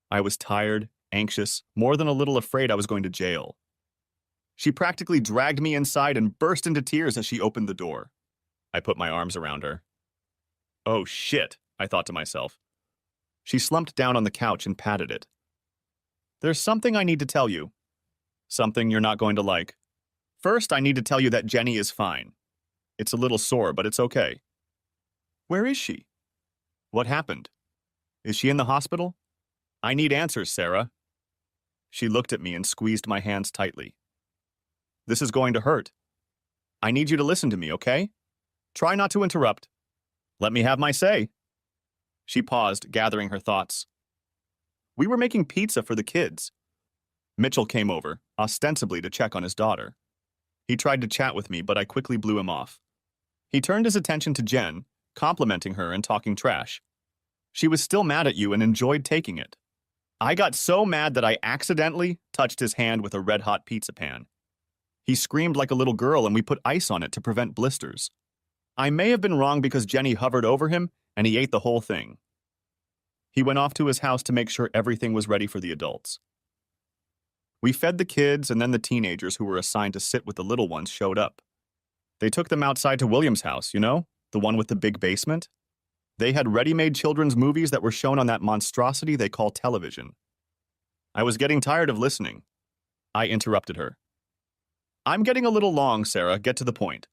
I was tired, anxious, more than a little afraid I was going to jail. She practically dragged me inside and burst into tears as she opened the door. I put my arms around her. "Oh shit," I thought to myself. She slumped down on the couch and patted it. "There's something I need to tell you. Something you're not going to like. First, I need to tell you that Jenny is fine. It's a little sore, but it's okay." "Where is she? What happened? Is she in the hospital? I need answers, Sarah." She looked at me and squeezed my hands tightly. "This is going to hurt. I need you to listen to me, okay? Try not to interrupt. Let me have my say." She paused, gathering her thoughts. "We were making pizza for the kids. Mitchell came over, ostensibly to check on his daughter. He tried to chat with me, but I quickly blew him off. He turned his attention to Jen, complimenting her and talking trash. She was still mad at you and enjoyed taking it. I got so mad that I accidentally touched his hand with a red-hot pizza pan. He screamed like a little girl and we put ice on it to prevent blisters. I may have been wrong because Jenny hovered over him and he ate the whole thing. He went off to his house to make sure everything was ready for the adults. We fed the kids, and then the teenagers who were assigned to sit with the little ones showed up. They took them outside to William's house, the one with the big basement. They had ready-made children's movies that were shown on that monstrosity they call television. I was getting tired of listening. I interrupted her. I'm getting a little long, Sarah. Get to the point.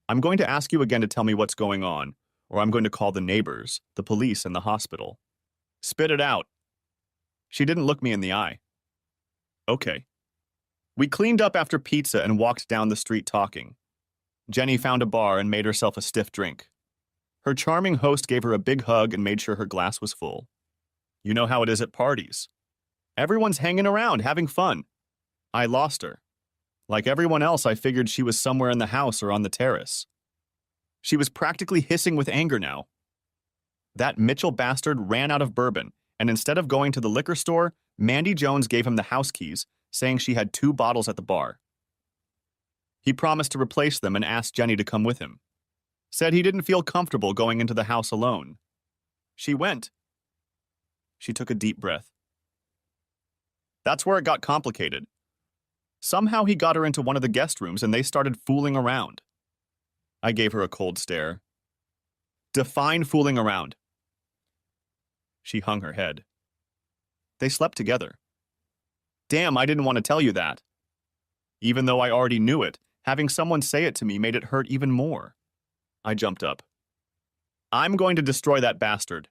I'm going to ask you again to tell me what's going on, or I'm going to call the neighbors, the police, and the hospital. Spit it out. She didn't look me in the eye. Okay. We cleaned up after pizza and walked down the street talking. Jenny found a bar and made herself a stiff drink. Her charming host gave her a big hug and made sure her glass was full. You know how it is at parties. Everyone's hanging around, having fun. I lost her. Like everyone else, I figured she was somewhere in the house or on the terrace. She was practically hissing with anger now. That Mitchell bastard ran out of bourbon, and instead of going to the liquor store, Mandy Jones gave him the house keys, saying she had 2 bottles at the bar. He promised to replace them and asked Jenny to come with him. Said he didn't feel comfortable going into the house alone. She went. She took a deep breath. That's where it got complicated. Somehow he got her into one of the guest rooms and they started fooling around. I gave her a cold stare. Define fooling around. She hung her head. They slept together. Damn, I didn't want to tell you that. Even though I already knew it, having someone say it to me made it hurt even more. I jumped up. I'm going to destroy that bastard.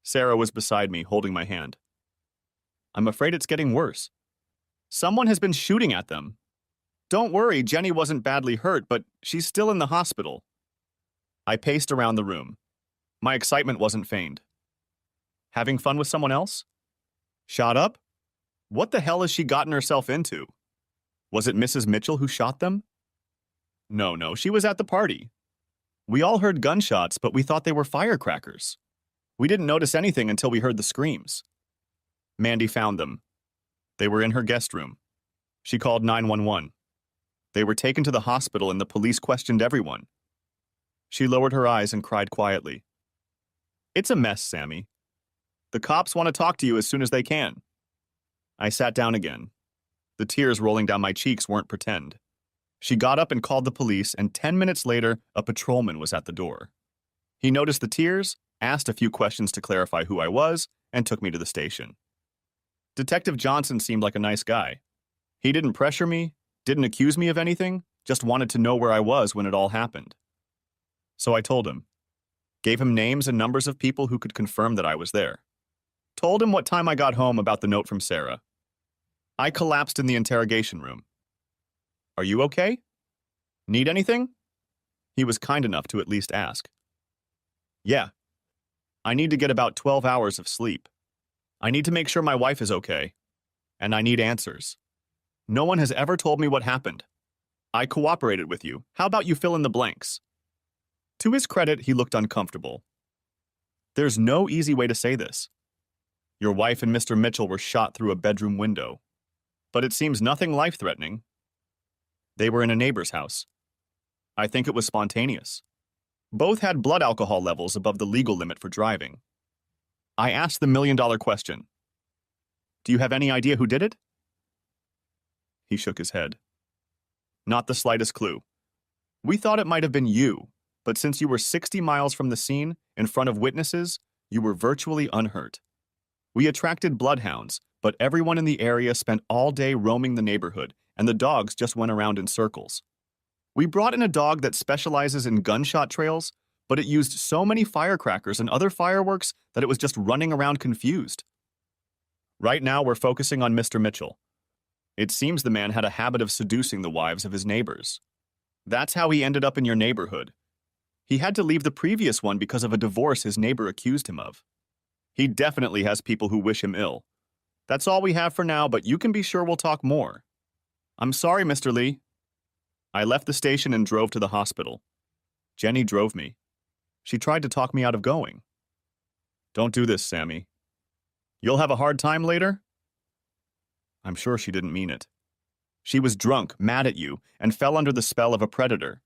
Sarah was beside me, holding my hand. I'm afraid it's getting worse. Someone has been shooting at them. Don't worry, Jenny wasn't badly hurt, but she's still in the hospital. I paced around the room. My excitement wasn't feigned. Having fun with someone else? Shot up? What the hell has she gotten herself into? Was it Mrs. Mitchell who shot them? No, she was at the party. We all heard gunshots, but we thought they were firecrackers. We didn't notice anything until we heard the screams. Mandy found them. They were in her guest room. She called 911. They were taken to the hospital and the police questioned everyone. She lowered her eyes and cried quietly. It's a mess, Sammy. The cops want to talk to you as soon as they can. I sat down again. The tears rolling down my cheeks weren't pretend. She got up and called the police, and 10 minutes later, a patrolman was at the door. He noticed the tears, asked a few questions to clarify who I was, and took me to the station. Detective Johnson seemed like a nice guy. He didn't pressure me, didn't accuse me of anything, just wanted to know where I was when it all happened. So I told him. Gave him names and numbers of people who could confirm that I was there. Told him what time I got home about the note from Sarah. I collapsed in the interrogation room. Are you okay? Need anything? He was kind enough to at least ask. Yeah. I need to get about 12 hours of sleep. I need to make sure my wife is okay. And I need answers. No one has ever told me what happened. I cooperated with you. How about you fill in the blanks? To his credit, he looked uncomfortable. There's no easy way to say this. Your wife and Mr. Mitchell were shot through a bedroom window. But it seems nothing life-threatening. They were in a neighbor's house. I think it was spontaneous. Both had blood alcohol levels above the legal limit for driving. I asked the million-dollar question. Do you have any idea who did it? He shook his head. Not the slightest clue. We thought it might have been you, but since you were 60 miles from the scene, in front of witnesses, you were virtually unhurt. We attracted bloodhounds, but everyone in the area spent all day roaming the neighborhood, and the dogs just went around in circles. We brought in a dog that specializes in gunshot trails, but it used so many firecrackers and other fireworks that it was just running around confused. Right now, we're focusing on Mr. Mitchell. It seems the man had a habit of seducing the wives of his neighbors. That's how he ended up in your neighborhood. He had to leave the previous one because of a divorce his neighbor accused him of. He definitely has people who wish him ill. That's all we have for now, but you can be sure we'll talk more. I'm sorry, Mr. Lee. I left the station and drove to the hospital. Jenny drove me. She tried to talk me out of going. Don't do this, Sammy. You'll have a hard time later? I'm sure she didn't mean it. She was drunk, mad at you, and fell under the spell of a predator.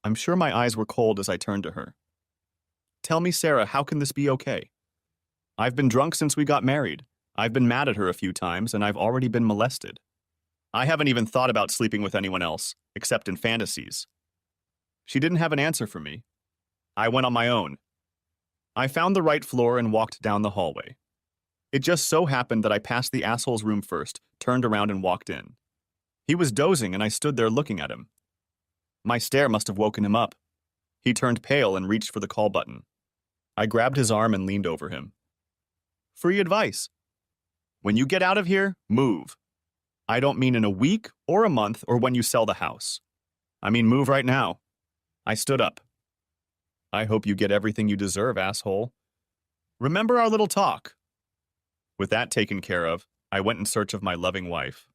I'm sure my eyes were cold as I turned to her. Tell me, Sarah, how can this be okay? I've been drunk since we got married. I've been mad at her a few times, and I've already been molested. I haven't even thought about sleeping with anyone else, except in fantasies. She didn't have an answer for me. I went on my own. I found the right floor and walked down the hallway. It just so happened that I passed the asshole's room first, turned around and walked in. He was dozing and I stood there looking at him. My stare must have woken him up. He turned pale and reached for the call button. I grabbed his arm and leaned over him. Free advice. When you get out of here, move. I don't mean in a week or a month or when you sell the house. I mean move right now. I stood up. I hope you get everything you deserve, asshole. Remember our little talk. With that taken care of, I went in search of my loving wife.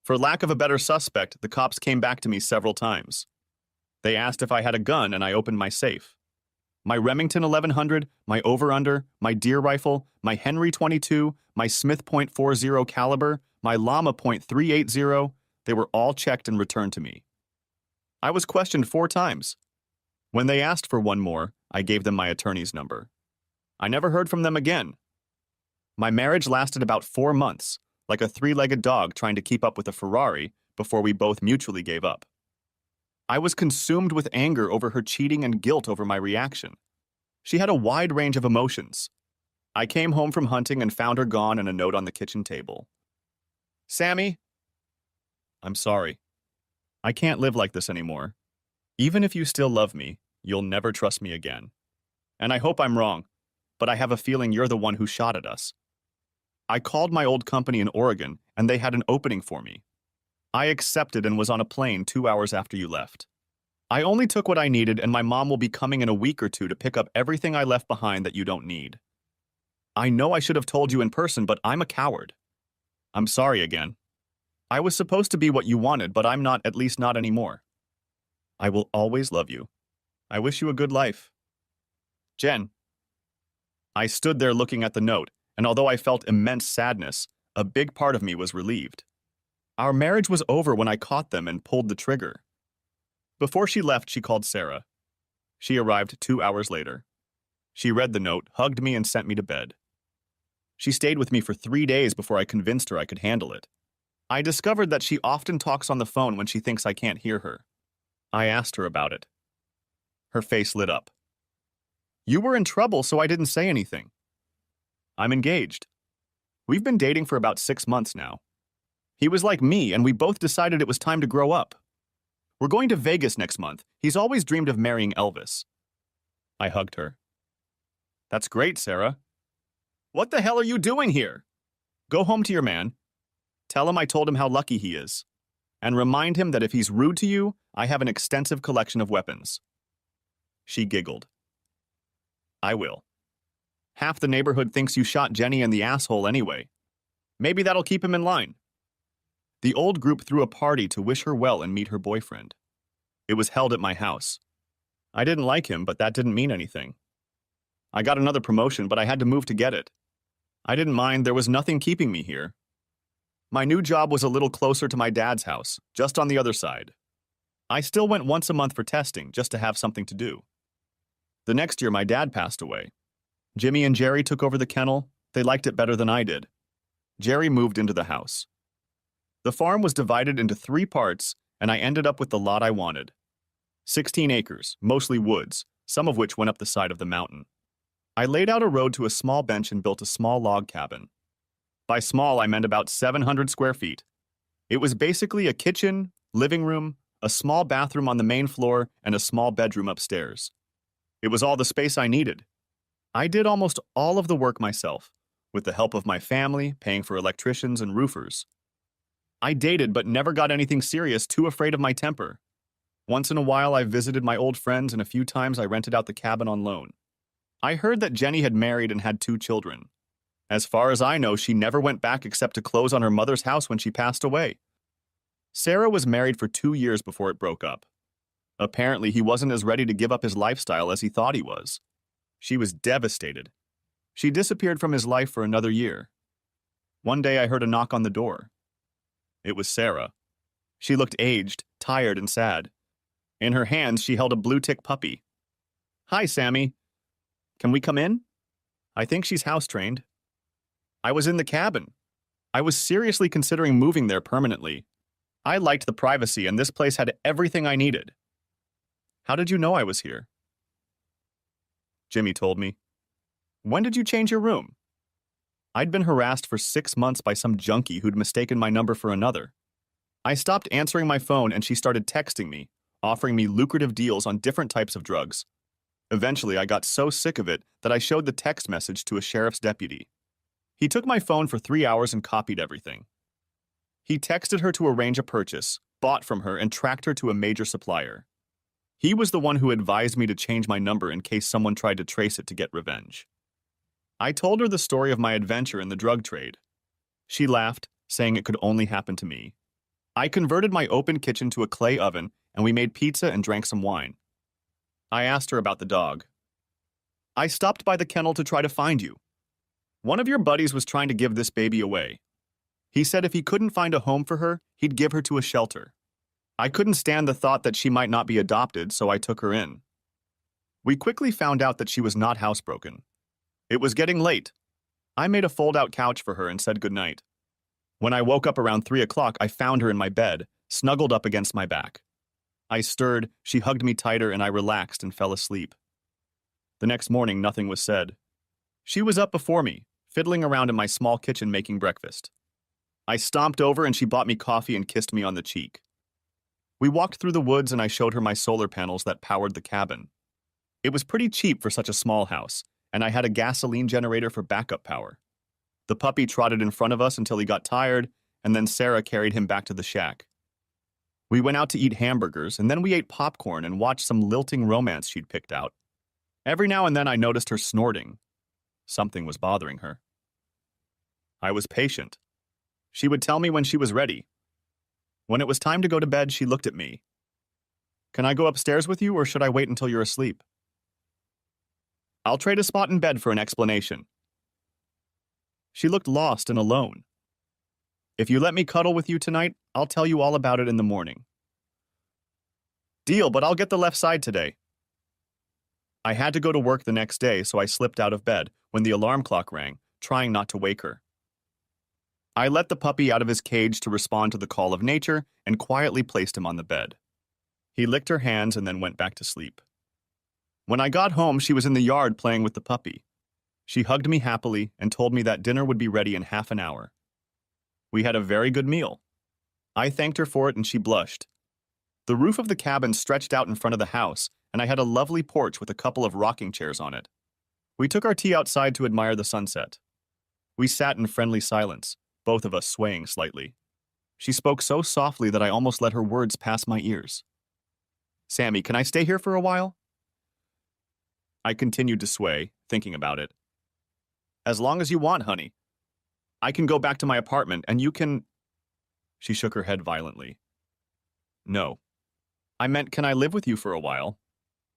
For lack of a better suspect, the cops came back to me several times. They asked if I had a gun and I opened my safe. My Remington 1100, my over-under, my deer rifle, my Henry 22, my Smith .40 caliber, my Llama .380, they were all checked and returned to me. I was questioned 4 times. When they asked for one more, I gave them my attorney's number. I never heard from them again. My marriage lasted about 4 months, like a 3-legged dog trying to keep up with a Ferrari before we both mutually gave up. I was consumed with anger over her cheating and guilt over my reaction. She had a wide range of emotions. I came home from hunting and found her gone and a note on the kitchen table. Sammy, I'm sorry. I can't live like this anymore. Even if you still love me, you'll never trust me again. And I hope I'm wrong, but I have a feeling you're the one who shot at us. I called my old company in Oregon, and they had an opening for me. I accepted and was on a plane 2 hours after you left. I only took what I needed, and my mom will be coming in a week or 2 to pick up everything I left behind that you don't need. I know I should have told you in person, but I'm a coward. I'm sorry again. I was supposed to be what you wanted, but I'm not, at least not anymore. I will always love you. I wish you a good life. Jen. I stood there looking at the note, and although I felt immense sadness, a big part of me was relieved. Our marriage was over when I caught them and pulled the trigger. Before she left, she called Sarah. She arrived 2 hours later. She read the note, hugged me, and sent me to bed. She stayed with me for 3 days before I convinced her I could handle it. I discovered that she often talks on the phone when she thinks I can't hear her. I asked her about it. Her face lit up. You were in trouble, so I didn't say anything. I'm engaged. We've been dating for about 6 months now. He was like me, and we both decided it was time to grow up. We're going to Vegas next month. He's always dreamed of marrying Elvis. I hugged her. That's great, Sarah. What the hell are you doing here? Go home to your man. Tell him I told him how lucky he is. And remind him that if he's rude to you, I have an extensive collection of weapons. She giggled. I will. Half the neighborhood thinks you shot Jenny in the asshole anyway. Maybe that'll keep him in line. The old group threw a party to wish her well and meet her boyfriend. It was held at my house. I didn't like him, but that didn't mean anything. I got another promotion, but I had to move to get it. I didn't mind, there was nothing keeping me here. My new job was a little closer to my dad's house, just on the other side. I still went once a month for testing, just to have something to do. The next year, my dad passed away. Jimmy and Jerry took over the kennel. They liked it better than I did. Jerry moved into the house. The farm was divided into 3 parts, and I ended up with the lot I wanted. 16 acres, mostly woods, some of which went up the side of the mountain. I laid out a road to a small bench and built a small log cabin. By small, I meant about 700 square feet. It was basically a kitchen, living room, a small bathroom on the main floor, and a small bedroom upstairs. It was all the space I needed. I did almost all of the work myself, with the help of my family, paying for electricians and roofers. I dated but never got anything serious, too afraid of my temper. Once in a while, I visited my old friends, and a few times I rented out the cabin on loan. I heard that Jenny had married and had 2 children. As far as I know, she never went back except to close on her mother's house when she passed away. Sarah was married for 2 years before it broke up. Apparently, he wasn't as ready to give up his lifestyle as he thought he was. She was devastated. She disappeared from his life for another year. One day I heard a knock on the door. It was Sarah. She looked aged, tired, and sad. In her hands, she held a blue tick puppy. Hi, Sammy. Can we come in? I think she's house-trained. I was in the cabin. I was seriously considering moving there permanently. I liked the privacy, and this place had everything I needed. How did you know I was here? Jimmy told me. When did you change your room? I'd been harassed for 6 months by some junkie who'd mistaken my number for another. I stopped answering my phone and she started texting me, offering me lucrative deals on different types of drugs. Eventually, I got so sick of it that I showed the text message to a sheriff's deputy. He took my phone for 3 hours and copied everything. He texted her to arrange a purchase, bought from her, and tracked her to a major supplier. He was the one who advised me to change my number in case someone tried to trace it to get revenge. I told her the story of my adventure in the drug trade. She laughed, saying it could only happen to me. I converted my open kitchen to a clay oven, and we made pizza and drank some wine. I asked her about the dog. I stopped by the kennel to try to find you. One of your buddies was trying to give this baby away. He said if he couldn't find a home for her, he'd give her to a shelter. I couldn't stand the thought that she might not be adopted, so I took her in. We quickly found out that she was not housebroken. It was getting late. I made a fold-out couch for her and said goodnight. When I woke up around 3 o'clock, I found her in my bed, snuggled up against my back. I stirred, she hugged me tighter, and I relaxed and fell asleep. The next morning, nothing was said. She was up before me, fiddling around in my small kitchen making breakfast. I stomped over and she bought me coffee and kissed me on the cheek. We walked through the woods and I showed her my solar panels that powered the cabin. It was pretty cheap for such a small house, and I had a gasoline generator for backup power. The puppy trotted in front of us until he got tired, and then Sarah carried him back to the shack. We went out to eat hamburgers, and then we ate popcorn and watched some lilting romance she'd picked out. Every now and then I noticed her snorting. Something was bothering her. I was patient. She would tell me when she was ready. When it was time to go to bed, she looked at me. Can I go upstairs with you, or should I wait until you're asleep? I'll trade a spot in bed for an explanation. She looked lost and alone. If you let me cuddle with you tonight, I'll tell you all about it in the morning. Deal, but I'll get the left side today. I had to go to work the next day, so I slipped out of bed when the alarm clock rang, trying not to wake her. I let the puppy out of his cage to respond to the call of nature and quietly placed him on the bed. He licked her hands and then went back to sleep. When I got home, she was in the yard playing with the puppy. She hugged me happily and told me that dinner would be ready in half an hour. We had a very good meal. I thanked her for it and she blushed. The roof of the cabin stretched out in front of the house, and I had a lovely porch with a couple of rocking chairs on it. We took our tea outside to admire the sunset. We sat in friendly silence, both of us swaying slightly. She spoke so softly that I almost let her words pass my ears. Sammy, can I stay here for a while? I continued to sway, thinking about it. As long as you want, honey. I can go back to my apartment and you can... She shook her head violently. No. I meant, can I live with you for a while?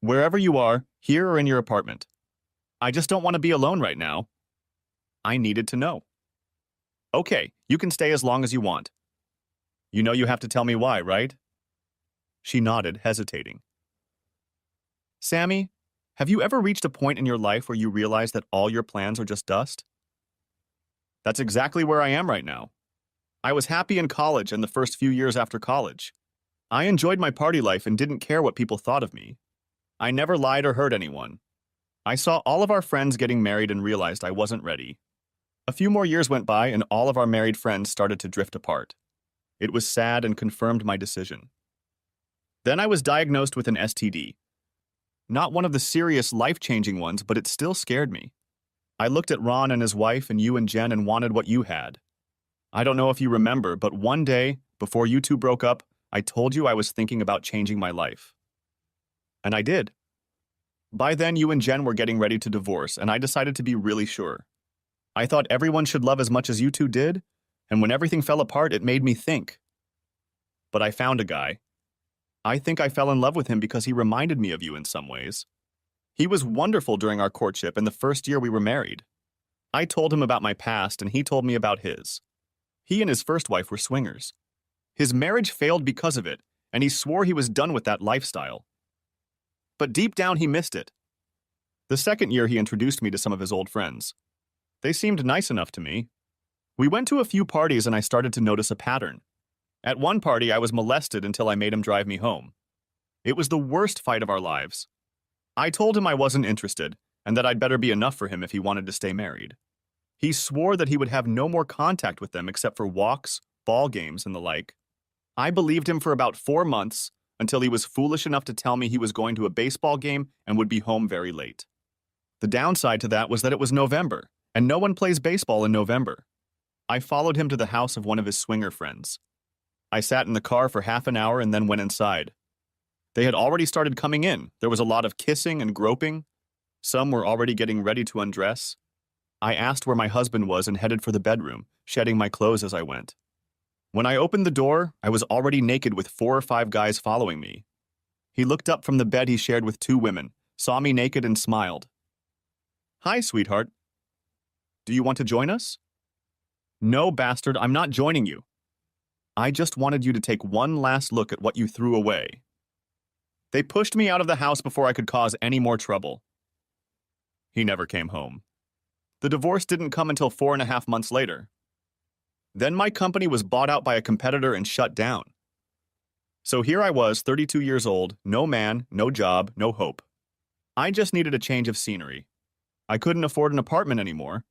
Wherever you are, here or in your apartment. I just don't want to be alone right now. I needed to know. Okay, you can stay as long as you want. You know you have to tell me why, right? She nodded, hesitating. Sammy, have you ever reached a point in your life where you realize that all your plans are just dust? That's exactly where I am right now. I was happy in college and the first few years after college. I enjoyed my party life and didn't care what people thought of me. I never lied or hurt anyone. I saw all of our friends getting married and realized I wasn't ready. A few more years went by and all of our married friends started to drift apart. It was sad and confirmed my decision. Then I was diagnosed with an STD. Not one of the serious, life-changing ones, but it still scared me. I looked at Ron and his wife and you and Jen and wanted what you had. I don't know if you remember, but one day, before you two broke up, I told you I was thinking about changing my life. And I did. By then, you and Jen were getting ready to divorce, and I decided to be really sure. I thought everyone should love as much as you two did, and when everything fell apart, it made me think. But I found a guy. I think I fell in love with him because he reminded me of you in some ways. He was wonderful during our courtship and the first year we were married. I told him about my past, and he told me about his. He and his first wife were swingers. His marriage failed because of it, and he swore he was done with that lifestyle. But deep down, he missed it. The second year, he introduced me to some of his old friends. They seemed nice enough to me. We went to a few parties, and I started to notice a pattern. At one party, I was molested until I made him drive me home. It was the worst fight of our lives. I told him I wasn't interested, and that I'd better be enough for him if he wanted to stay married. He swore that he would have no more contact with them except for walks, ball games, and the like. I believed him for about 4 months until he was foolish enough to tell me he was going to a baseball game and would be home very late. The downside to that was that it was November, and no one plays baseball in November. I followed him to the house of one of his swinger friends. I sat in the car for half an hour and then went inside. They had already started coming in. There was a lot of kissing and groping. Some were already getting ready to undress. I asked where my husband was and headed for the bedroom, shedding my clothes as I went. When I opened the door, I was already naked with 4 or 5 guys following me. He looked up from the bed he shared with 2 women, saw me naked and smiled. "Hi, sweetheart. Do you want to join us?" "No, bastard, I'm not joining you. I just wanted you to take one last look at what you threw away." They pushed me out of the house before I could cause any more trouble. He never came home. The divorce didn't come until 4.5 months later. Then my company was bought out by a competitor and shut down. So here I was, 32 years old, no man, no job, no hope. I just needed a change of scenery. I couldn't afford an apartment anymore.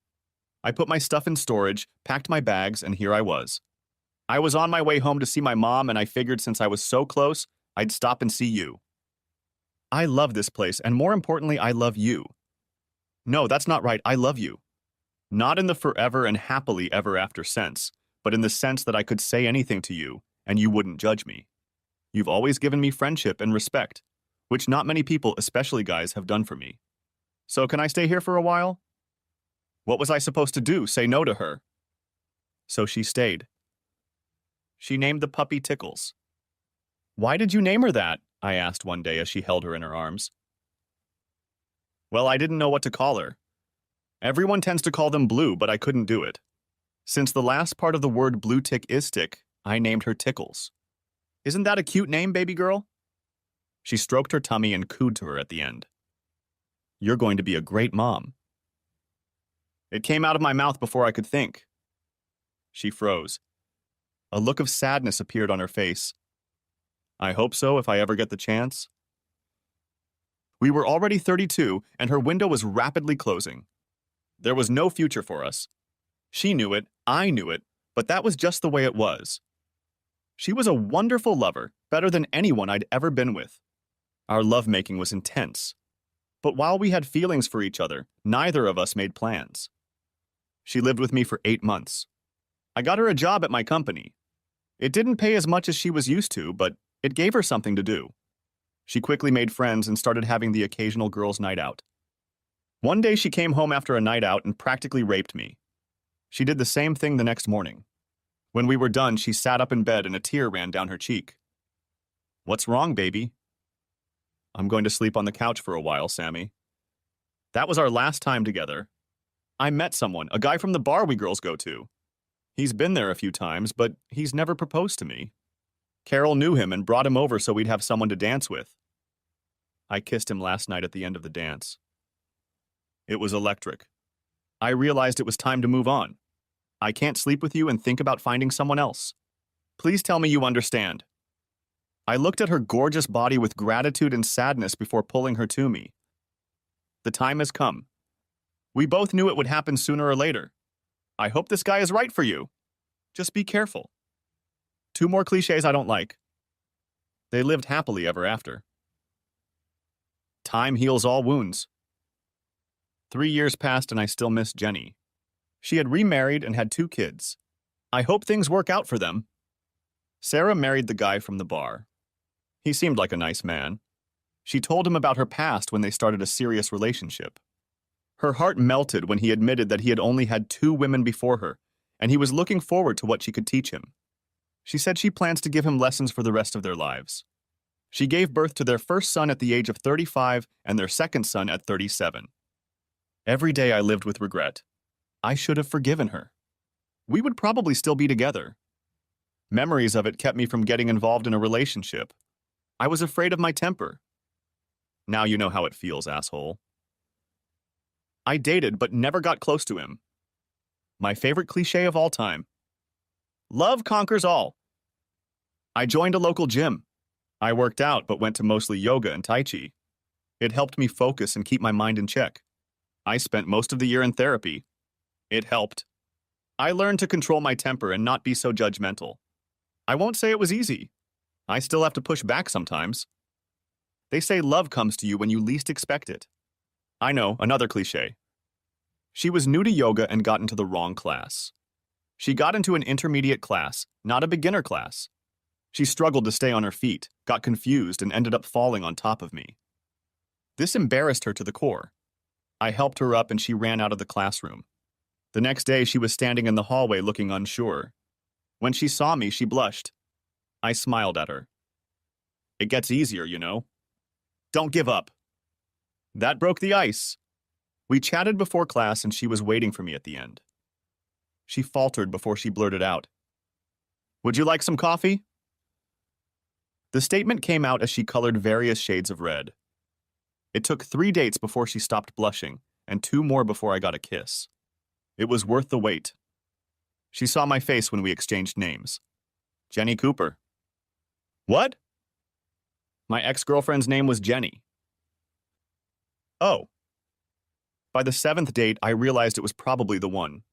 I put my stuff in storage, packed my bags, and here I was. I was on my way home to see my mom, and I figured since I was so close, I'd stop and see you. I love this place, and more importantly, I love you. No, that's not right. I love you. Not in the forever and happily ever after sense, but in the sense that I could say anything to you, and you wouldn't judge me. You've always given me friendship and respect, which not many people, especially guys, have done for me. So can I stay here for a while? What was I supposed to do? Say no to her? So she stayed. She named the puppy Tickles. "Why did you name her that?" I asked one day as she held her in her arms. "Well, I didn't know what to call her. Everyone tends to call them Blue, but I couldn't do it. Since the last part of the word blue tick is stick, I named her Tickles. Isn't that a cute name, baby girl?" She stroked her tummy and cooed to her at the end. "You're going to be a great mom." It came out of my mouth before I could think. She froze. A look of sadness appeared on her face. "I hope so if I ever get the chance." We were already 32, and her window was rapidly closing. There was no future for us. She knew it, I knew it, but that was just the way it was. She was a wonderful lover, better than anyone I'd ever been with. Our lovemaking was intense. But while we had feelings for each other, neither of us made plans. She lived with me for 8 months. I got her a job at my company. It didn't pay as much as she was used to, but it gave her something to do. She quickly made friends and started having the occasional girls' night out. One day she came home after a night out and practically raped me. She did the same thing the next morning. When we were done, she sat up in bed and a tear ran down her cheek. "What's wrong, baby?" "I'm going to sleep on the couch for a while, Sammy." That was our last time together. I met someone, a guy from the bar we girls go to. He's been there a few times, but he's never proposed to me. Carol knew him and brought him over so we'd have someone to dance with. I kissed him last night at the end of the dance. It was electric. I realized it was time to move on. I can't sleep with you and think about finding someone else. Please tell me you understand. I looked at her gorgeous body with gratitude and sadness before pulling her to me. The time has come. We both knew it would happen sooner or later. I hope this guy is right for you. Just be careful. 2 more cliches I don't like. They lived happily ever after. Time heals all wounds. 3 years passed and I still miss Jenny. She had remarried and had 2 kids. I hope things work out for them. Sarah married the guy from the bar. He seemed like a nice man. She told him about her past when they started a serious relationship. Her heart melted when he admitted that he had only had 2 women before her, and he was looking forward to what she could teach him. She said she plans to give him lessons for the rest of their lives. She gave birth to their first son at the age of 35 and their second son at 37. Every day I lived with regret. I should have forgiven her. We would probably still be together. Memories of it kept me from getting involved in a relationship. I was afraid of my temper. Now you know how it feels, asshole. I dated but never got close to him. My favorite cliche of all time. Love conquers all. I joined a local gym. I worked out but went to mostly yoga and tai chi. It helped me focus and keep my mind in check. I spent most of the year in therapy. It helped. I learned to control my temper and not be so judgmental. I won't say it was easy. I still have to push back sometimes. They say love comes to you when you least expect it. I know, another cliche. She was new to yoga and got into the wrong class. She got into an intermediate class, not a beginner class. She struggled to stay on her feet, got confused, and ended up falling on top of me. This embarrassed her to the core. I helped her up and she ran out of the classroom. The next day, she was standing in the hallway looking unsure. When she saw me, she blushed. I smiled at her. It gets easier, you know. Don't give up. That broke the ice. We chatted before class and she was waiting for me at the end. She faltered before she blurted out, "Would you like some coffee?" The statement came out as she colored various shades of red. It took 3 dates before she stopped blushing, and 2 more before I got a kiss. It was worth the wait. She saw my face when we exchanged names. Jenny Cooper. What? My ex-girlfriend's name was Jenny. Oh. By the 7th date, I realized it was probably the one.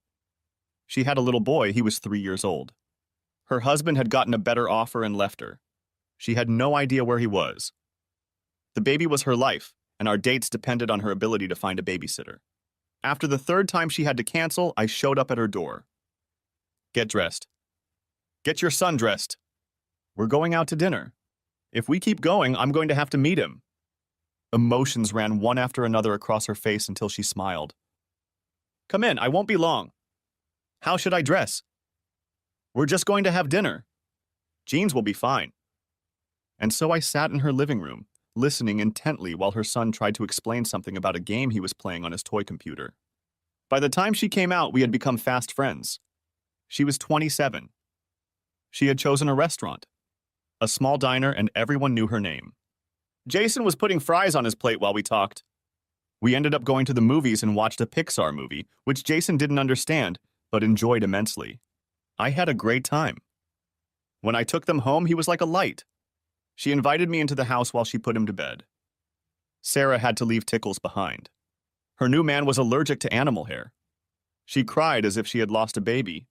She had a little boy, he was 3 years old. Her husband had gotten a better offer and left her. She had no idea where he was. The baby was her life, and our dates depended on her ability to find a babysitter. After the 3rd time she had to cancel, I showed up at her door. Get dressed. Get your son dressed. We're going out to dinner. If we keep going, I'm going to have to meet him. Emotions ran one after another across her face until she smiled. Come in, I won't be long. How should I dress? We're just going to have dinner. Jeans will be fine. And so I sat in her living room, listening intently while her son tried to explain something about a game he was playing on his toy computer. By the time she came out, we had become fast friends. She was 27. She had chosen a restaurant, a small diner, and everyone knew her name. Jason was putting fries on his plate while we talked. We ended up going to the movies and watched a Pixar movie, which Jason didn't understand, but enjoyed immensely. I had a great time. When I took them home, he was like a light. She invited me into the house while she put him to bed. Sarah had to leave Tickles behind. Her new man was allergic to animal hair. She cried as if she had lost a baby.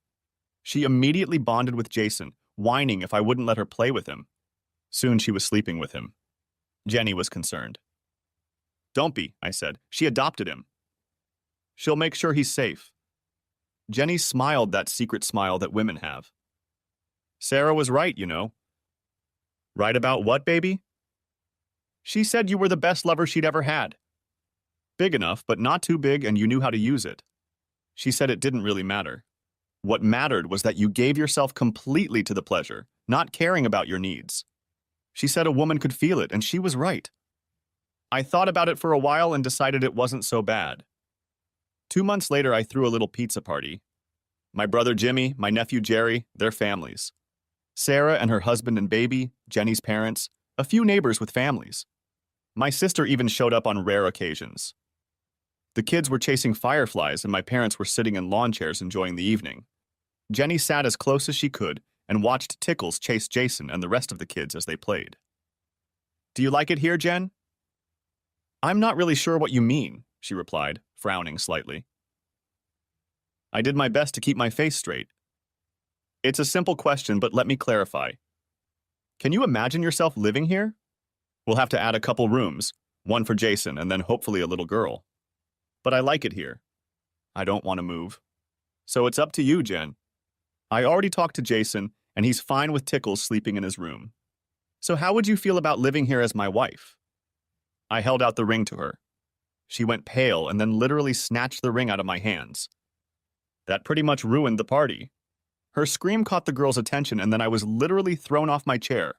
She immediately bonded with Jason, whining if I wouldn't let her play with him. Soon she was sleeping with him. Jenny was concerned. Don't be, I said. She adopted him. She'll make sure he's safe. Jenny smiled that secret smile that women have. Sarah was right, you know. Right about what, baby? She said you were the best lover she'd ever had. Big enough, but not too big, and you knew how to use it. She said it didn't really matter. What mattered was that you gave yourself completely to the pleasure, not caring about your needs. She said a woman could feel it, and she was right. I thought about it for a while and decided it wasn't so bad. 2 months later, I threw a little pizza party. My brother Jimmy, my nephew Jerry, their families. Sarah and her husband and baby, Jenny's parents, a few neighbors with families. My sister even showed up on rare occasions. The kids were chasing fireflies and my parents were sitting in lawn chairs enjoying the evening. Jenny sat as close as she could and watched Tickles chase Jason and the rest of the kids as they played. Do you like it here, Jen? I'm not really sure what you mean, she replied, frowning slightly. I did my best to keep my face straight. It's a simple question, but let me clarify. Can you imagine yourself living here? We'll have to add a couple rooms, one for Jason and then hopefully a little girl. But I like it here. I don't want to move. So it's up to you, Jen. I already talked to Jason, and he's fine with Tickles sleeping in his room. So how would you feel about living here as my wife? I held out the ring to her. She went pale and then literally snatched the ring out of my hands. That pretty much ruined the party. Her scream caught the girl's attention, and then I was literally thrown off my chair.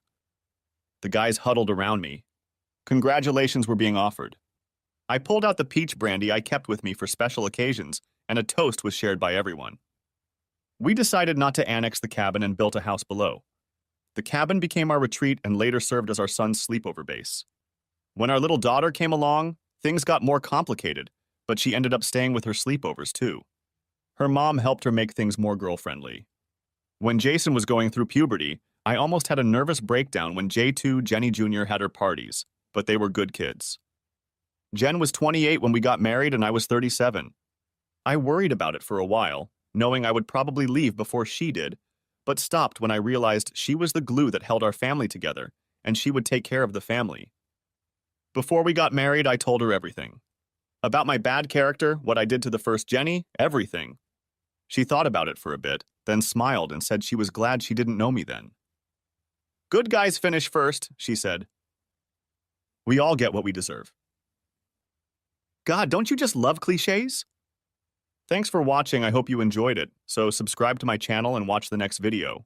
The guys huddled around me. Congratulations were being offered. I pulled out the peach brandy I kept with me for special occasions, and a toast was shared by everyone. We decided not to annex the cabin and built a house below. The cabin became our retreat and later served as our son's sleepover base. When our little daughter came along, things got more complicated, but she ended up staying with her sleepovers too. Her mom helped her make things more girl-friendly. When Jason was going through puberty, I almost had a nervous breakdown when J2 Jenny Jr. had her parties, but they were good kids. Jen was 28 when we got married and I was 37. I worried about it for a while, knowing I would probably leave before she did, but stopped when I realized she was the glue that held our family together, and she would take care of the family. Before we got married, I told her everything. About my bad character, what I did to the first Jenny, everything. She thought about it for a bit, then smiled and said she was glad she didn't know me then. Good guys finish first, she said. We all get what we deserve. God, don't you just love cliches? Thanks for watching, I hope you enjoyed it, so subscribe to my channel and watch the next video.